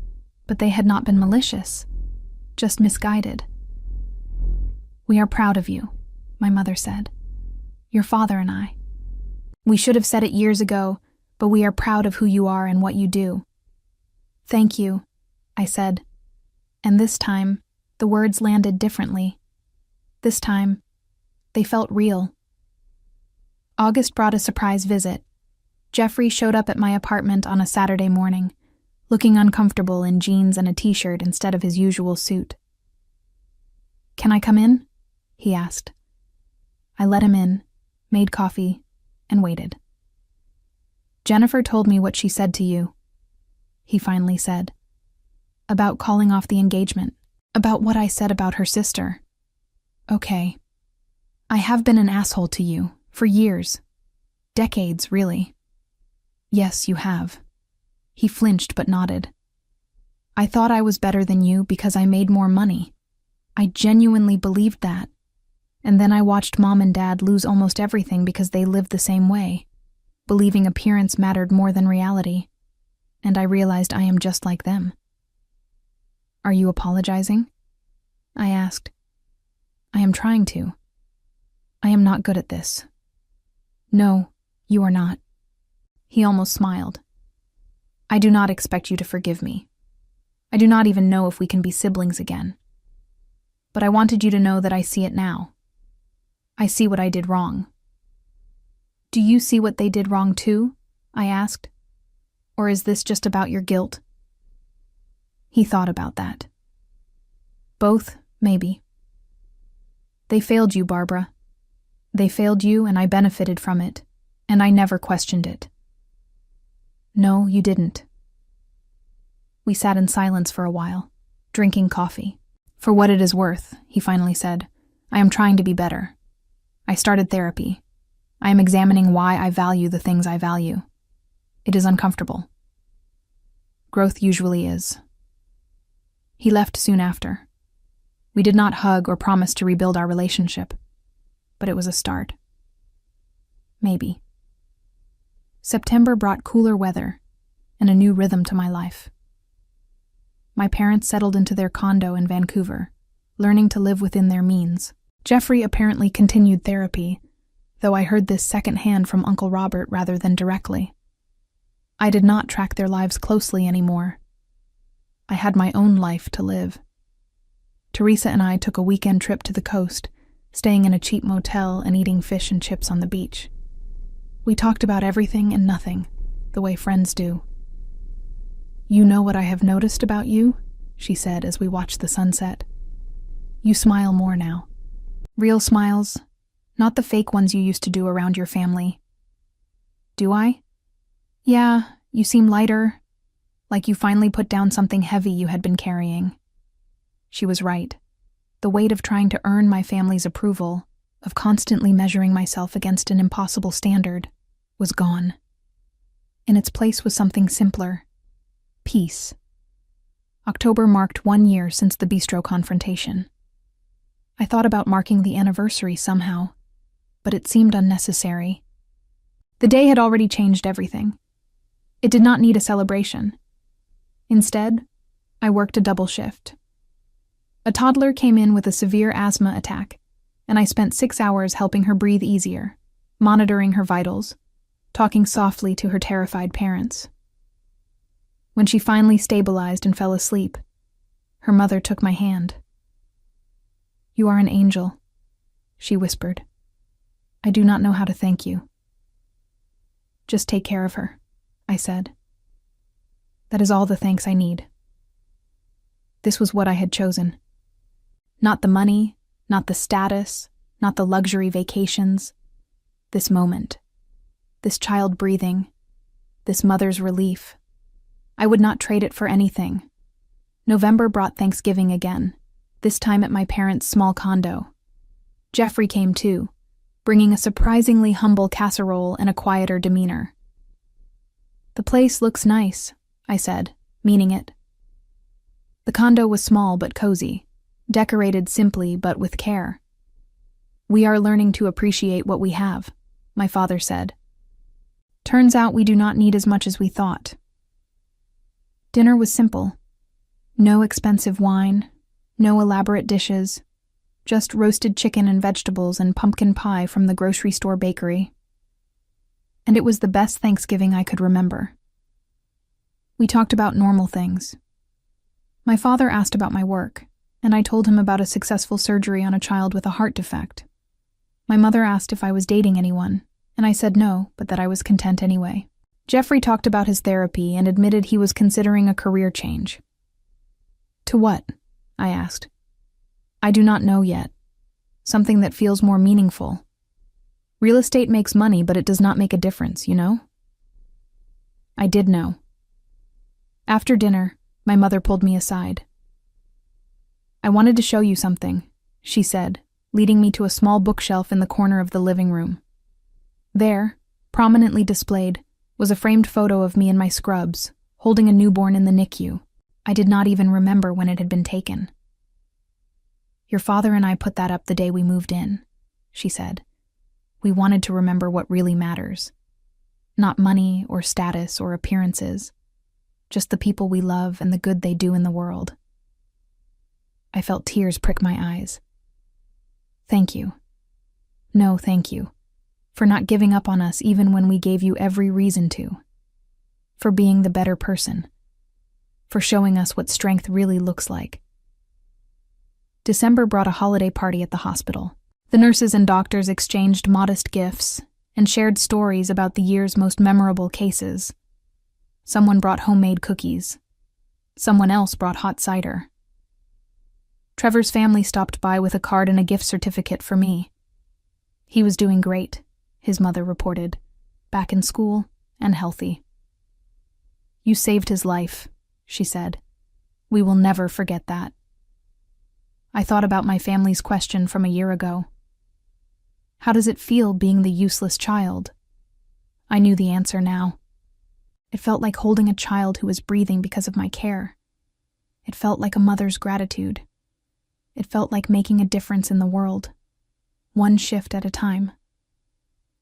S1: but they had not been malicious, just misguided. We are proud of you, my mother said. Your father and I. We should have said it years ago, but we are proud of who you are and what you do. Thank you, I said. And this time, the words landed differently. This time, they felt real. August brought a surprise visit. Jeffrey showed up at my apartment on a Saturday morning, looking uncomfortable in jeans and a t-shirt instead of his usual suit. Can I come in? He asked. I let him in, made coffee, and waited. Jennifer told me what she said to you, he finally said. About calling off the engagement, about what I said about her sister. Okay. I have been an asshole to you, for years. Decades, really. Yes, you have. He flinched but nodded. I thought I was better than you because I made more money. I genuinely believed that. And then I watched Mom and Dad lose almost everything because they lived the same way, believing appearance mattered more than reality. And I realized I am just like them. Are you apologizing? I asked. I am trying to. I am not good at this. No, you are not. He almost smiled. I do not expect you to forgive me. I do not even know if we can be siblings again. But I wanted you to know that I see it now. I see what I did wrong. Do you see what they did wrong too? I asked. Or is this just about your guilt? He thought about that. Both, maybe. They failed you, Barbara. They failed you and I benefited from it, and I never questioned it. No, you didn't. We sat in silence for a while, drinking coffee. For what it is worth, he finally said, I am trying to be better. I started therapy. I am examining why I value the things I value. It is uncomfortable. Growth usually is. He left soon after. We did not hug or promise to rebuild our relationship, but it was a start. Maybe. September brought cooler weather and a new rhythm to my life. My parents settled into their condo in Vancouver, learning to live within their means. Jeffrey apparently continued therapy, though I heard this secondhand from Uncle Robert rather than directly. I did not track their lives closely anymore. I had my own life to live. Teresa and I took a weekend trip to the coast, staying in a cheap motel and eating fish and chips on the beach. We talked about everything and nothing, the way friends do. "You know what I have noticed about you?" she said as we watched the sunset. "You smile more now. Real smiles, not the fake ones you used to do around your family." "Do I?" "Yeah, you seem lighter, like you finally put down something heavy you had been carrying." She was right. The weight of trying to earn my family's approval, of constantly measuring myself against an impossible standard, was gone. In its place was something simpler: peace. October marked 1 year since the bistro confrontation. I thought about marking the anniversary somehow, but it seemed unnecessary. The day had already changed everything. It did not need a celebration. Instead, I worked a double shift. A toddler came in with a severe asthma attack, and I spent 6 hours helping her breathe easier, monitoring her vitals, talking softly to her terrified parents. When she finally stabilized and fell asleep, her mother took my hand. "You are an angel," she whispered. "I do not know how to thank you." "Just take care of her," I said. "That is all the thanks I need." This was what I had chosen. Not the money, not the status, not the luxury vacations. This moment. This child breathing. This mother's relief. I would not trade it for anything. November brought Thanksgiving again, this time at my parents' small condo. Jeffrey came too, bringing a surprisingly humble casserole and a quieter demeanor. "The place looks nice," I said, meaning it. The condo was small but cozy, decorated simply but with care. "We are learning to appreciate what we have," my father said. "Turns out we do not need as much as we thought." Dinner was simple. No expensive wine, no elaborate dishes, just roasted chicken and vegetables and pumpkin pie from the grocery store bakery. And it was the best Thanksgiving I could remember. We talked about normal things. My father asked about my work, and I told him about a successful surgery on a child with a heart defect. My mother asked if I was dating anyone, and I said no, but that I was content anyway. Jeffrey talked about his therapy and admitted he was considering a career change. "To what?" I asked. "I do not know yet. Something that feels more meaningful. Real estate makes money, but it does not make a difference, you know?" I did know. After dinner, my mother pulled me aside. "I wanted to show you something," she said, leading me to a small bookshelf in the corner of the living room. There, prominently displayed, was a framed photo of me in my scrubs, holding a newborn in the NICU. I did not even remember when it had been taken. "Your father and I put that up the day we moved in," she said. "We wanted to remember what really matters. Not money or status or appearances, just the people we love and the good they do in the world." I felt tears prick my eyes. "Thank you. No, thank you. For not giving up on us even when we gave you every reason to. For being the better person. For showing us what strength really looks like." December brought a holiday party at the hospital. The nurses and doctors exchanged modest gifts and shared stories about the year's most memorable cases. Someone brought homemade cookies. Someone else brought hot cider. Trevor's family stopped by with a card and a gift certificate for me. He was doing great, his mother reported, back in school and healthy. "You saved his life," she said. "We will never forget that." I thought about my family's question from a year ago. How does it feel being the useless child? I knew the answer now. It felt like holding a child who was breathing because of my care. It felt like a mother's gratitude. It felt like making a difference in the world, one shift at a time.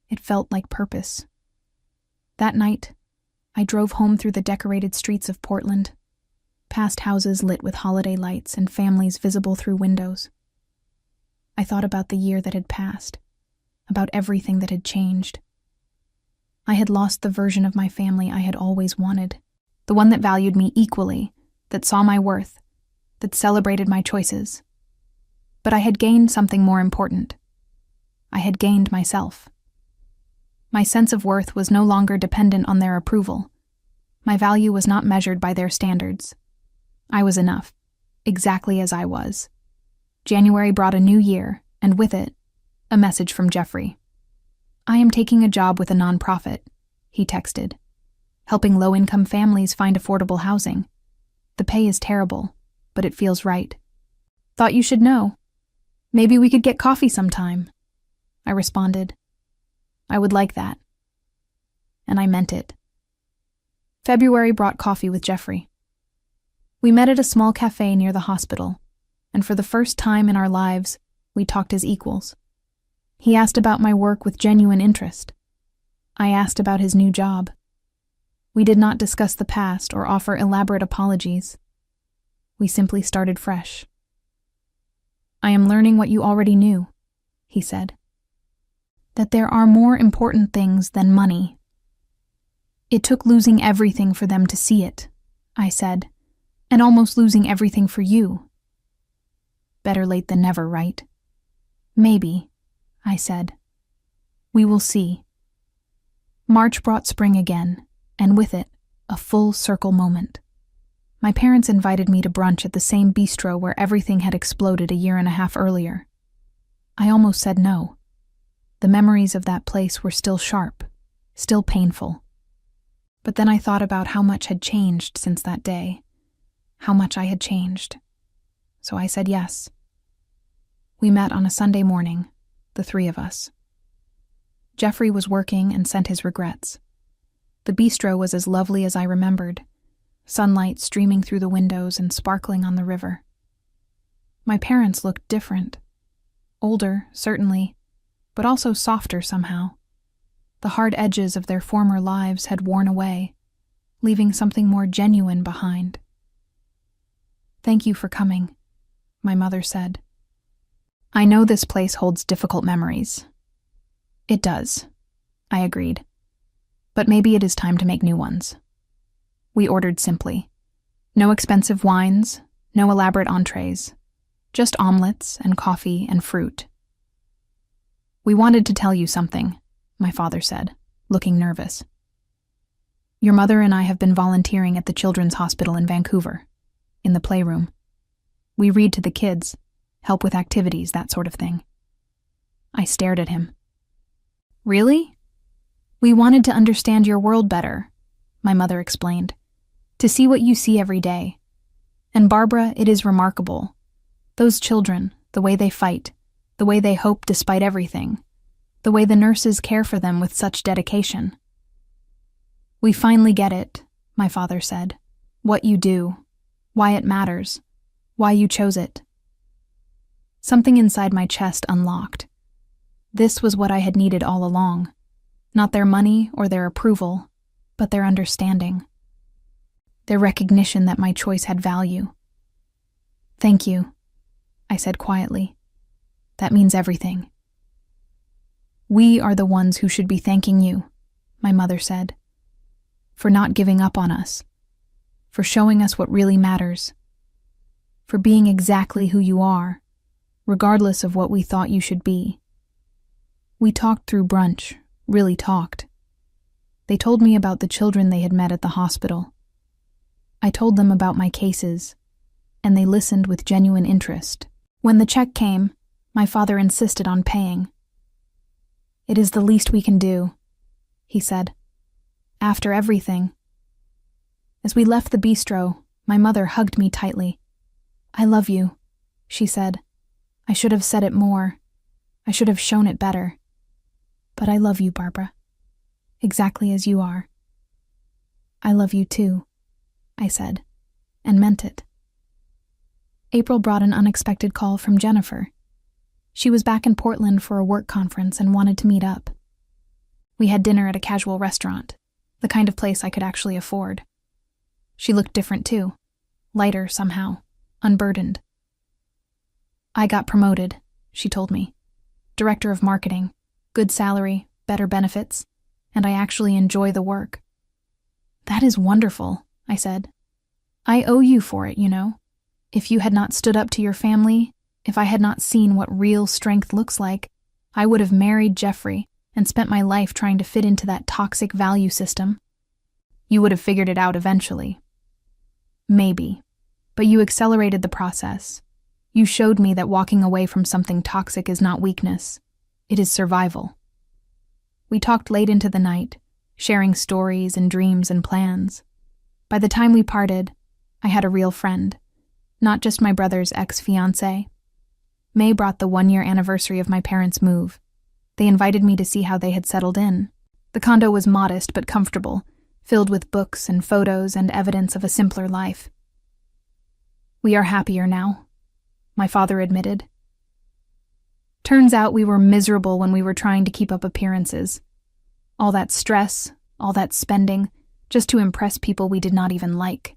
S1: It felt like purpose. That night, I drove home through the decorated streets of Portland, past houses lit with holiday lights and families visible through windows. I thought about the year that had passed, about everything that had changed. I had lost the version of my family I had always wanted, the one that valued me equally, that saw my worth, that celebrated my choices. But I had gained something more important. I had gained myself. My sense of worth was no longer dependent on their approval. My value was not measured by their standards. I was enough, exactly as I was. January brought a new year, and with it, a message from Jeffrey. "I am taking a job with a nonprofit," he texted, "helping low-income families find affordable housing. The pay is terrible, but it feels right. Thought you should know. Maybe we could get coffee sometime." I responded, "I would like that." And I meant it. February brought coffee with Jeffrey. We met at a small cafe near the hospital, and for the first time in our lives, we talked as equals. He asked about my work with genuine interest. I asked about his new job. We did not discuss the past or offer elaborate apologies. We simply started fresh. "I am learning what you already knew," he said. "That there are more important things than money." "It took losing everything for them to see it," I said, "and almost losing everything for you." "Better late than never, right?" "Maybe," I said. "We will see." March brought spring again, and with it, a full circle moment. My parents invited me to brunch at the same bistro where everything had exploded a year and a half earlier. I almost said no. The memories of that place were still sharp, still painful. But then I thought about how much had changed since that day, how much I had changed. So I said yes. We met on a Sunday morning, the three of us. Jeffrey was working and sent his regrets. The bistro was as lovely as I remembered, sunlight streaming through the windows and sparkling on the river. My parents looked different. Older, certainly, but also softer somehow. The hard edges of their former lives had worn away, leaving something more genuine behind. "Thank you for coming," my mother said. "I know this place holds difficult memories." "It does," I agreed. "But maybe it is time to make new ones." We ordered simply. No expensive wines, no elaborate entrees, just omelets and coffee and fruit. "We wanted to tell you something," my father said, looking nervous. "Your mother and I have been volunteering at the Children's Hospital in Vancouver, in the playroom. We read to the kids, help with activities, that sort of thing." I stared at him. "Really?" "We wanted to understand your world better," my mother explained, "to see what you see every day. And Barbara, it is remarkable. Those children, the way they fight, the way they hope despite everything, the way the nurses care for them with such dedication." "We finally get it," my father said. "What you do, why it matters, why you chose it." Something inside my chest unlocked. This was what I had needed all along. Not their money or their approval, but their understanding. Their recognition that my choice had value. "Thank you," I said quietly. "That means everything." "We are the ones who should be thanking you," my mother said, "for not giving up on us, for showing us what really matters, for being exactly who you are, regardless of what we thought you should be." We talked through brunch, really talked. They told me about the children they had met at the hospital. I told them about my cases, and they listened with genuine interest. When the check came, my father insisted on paying. "It is the least we can do," he said. "After everything." As we left the bistro, my mother hugged me tightly. "I love you," she said. "I should have said it more. I should have shown it better. But I love you, Barbara. Exactly as you are." "I love you too," I said, and meant it. April brought an unexpected call from Jennifer. She was back in Portland for a work conference and wanted to meet up. We had dinner at a casual restaurant, the kind of place I could actually afford. She looked different too, lighter somehow, unburdened. "I got promoted," she told me. "Director of marketing, good salary, better benefits, and I actually enjoy the work." "That is wonderful," I said. "I owe you for it, you know. If you had not stood up to your family, if I had not seen what real strength looks like, I would have married Jeffrey and spent my life trying to fit into that toxic value system. You would have figured it out eventually. Maybe. But you accelerated the process. You showed me that walking away from something toxic is not weakness. It is survival." We talked late into the night, sharing stories and dreams and plans. By the time we parted, I had a real friend, not just my brother's ex-fiancé. May brought the 1-year anniversary of my parents' move. They invited me to see how they had settled in. The condo was modest but comfortable, filled with books and photos and evidence of a simpler life. "We are happier now," my father admitted. "Turns out we were miserable when we were trying to keep up appearances. All that stress, all that spending, just to impress people we did not even like."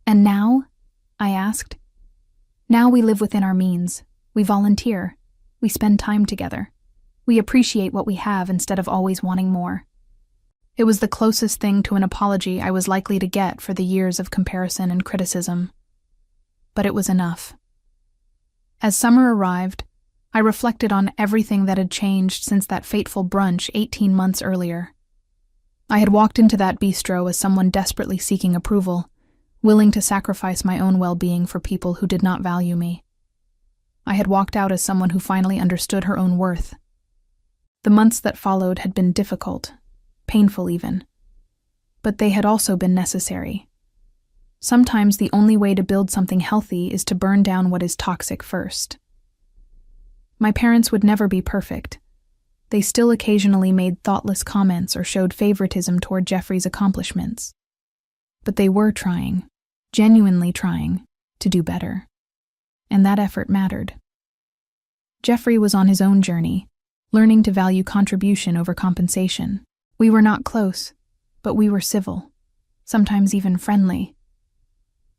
S1: "And now?" I asked. "Now we live within our means. We volunteer. We spend time together. We appreciate what we have instead of always wanting more." It was the closest thing to an apology I was likely to get for the years of comparison and criticism. But it was enough. As summer arrived, I reflected on everything that had changed since that fateful brunch 18 months earlier. I had walked into that bistro as someone desperately seeking approval, willing to sacrifice my own well-being for people who did not value me. I had walked out as someone who finally understood her own worth. The months that followed had been difficult, painful even, but they had also been necessary. Sometimes the only way to build something healthy is to burn down what is toxic first. My parents would never be perfect. They still occasionally made thoughtless comments or showed favoritism toward Jeffrey's accomplishments. But they were trying, genuinely trying, to do better. And that effort mattered. Jeffrey was on his own journey, learning to value contribution over compensation. We were not close, but we were civil, sometimes even friendly.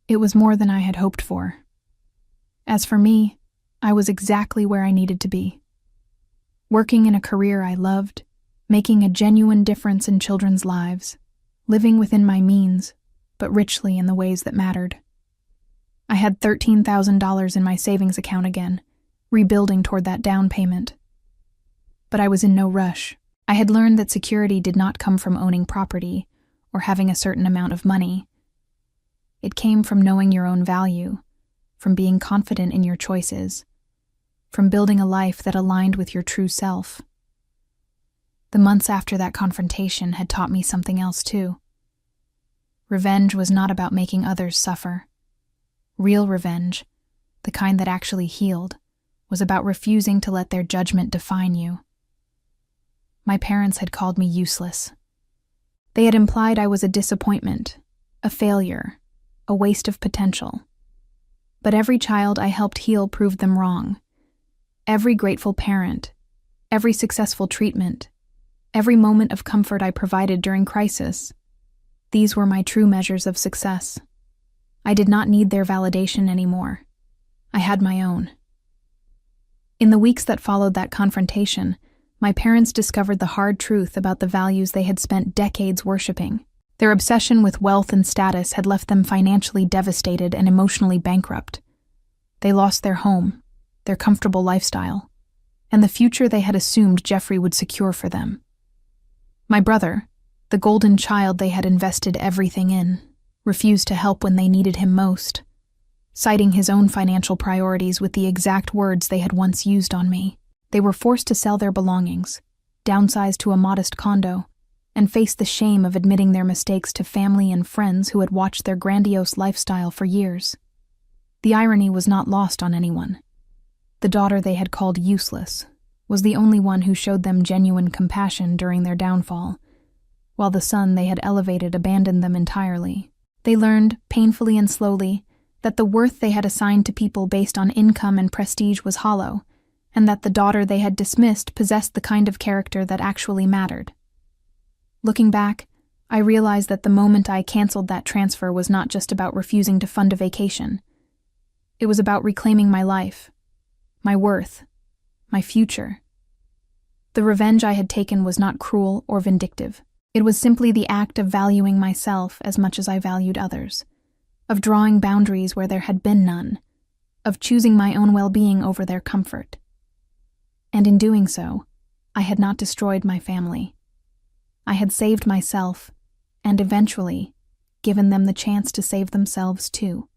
S1: It was more than I had hoped for. As for me, I was exactly where I needed to be. Working in a career I loved, making a genuine difference in children's lives, living within my means, but richly in the ways that mattered. I had $13,000 in my savings account again, rebuilding toward that down payment. But I was in no rush. I had learned that security did not come from owning property or having a certain amount of money. It came from knowing your own value, from being confident in your choices, from building a life that aligned with your true self. The months after that confrontation had taught me something else too. Revenge was not about making others suffer. Real revenge, the kind that actually healed, was about refusing to let their judgment define you. My parents had called me useless. They had implied I was a disappointment, a failure, a waste of potential. But every child I helped heal proved them wrong. Every grateful parent, every successful treatment, every moment of comfort I provided during crisis, these were my true measures of success. I did not need their validation anymore. I had my own. In the weeks that followed that confrontation, my parents discovered the hard truth about the values they had spent decades worshiping. Their obsession with wealth and status had left them financially devastated and emotionally bankrupt. They lost their home, their comfortable lifestyle, and the future they had assumed Jeffrey would secure for them. My brother, the golden child they had invested everything in, refused to help when they needed him most, citing his own financial priorities with the exact words they had once used on me. They were forced to sell their belongings, downsize to a modest condo, and face the shame of admitting their mistakes to family and friends who had watched their grandiose lifestyle for years. The irony was not lost on anyone. The daughter they had called useless was the only one who showed them genuine compassion during their downfall, while the son they had elevated abandoned them entirely. They learned, painfully and slowly, that the worth they had assigned to people based on income and prestige was hollow, and that the daughter they had dismissed possessed the kind of character that actually mattered. Looking back, I realized that the moment I canceled that transfer was not just about refusing to fund a vacation. It was about reclaiming my life, my worth, my future. The The revenge I had taken was not cruel or vindictive. It was simply the act of valuing myself as much as I valued others, of drawing boundaries where there had been none, of choosing my own well-being over their comfort. And in doing so, I had not destroyed my family. I had saved myself, and eventually given them the chance to save themselves too.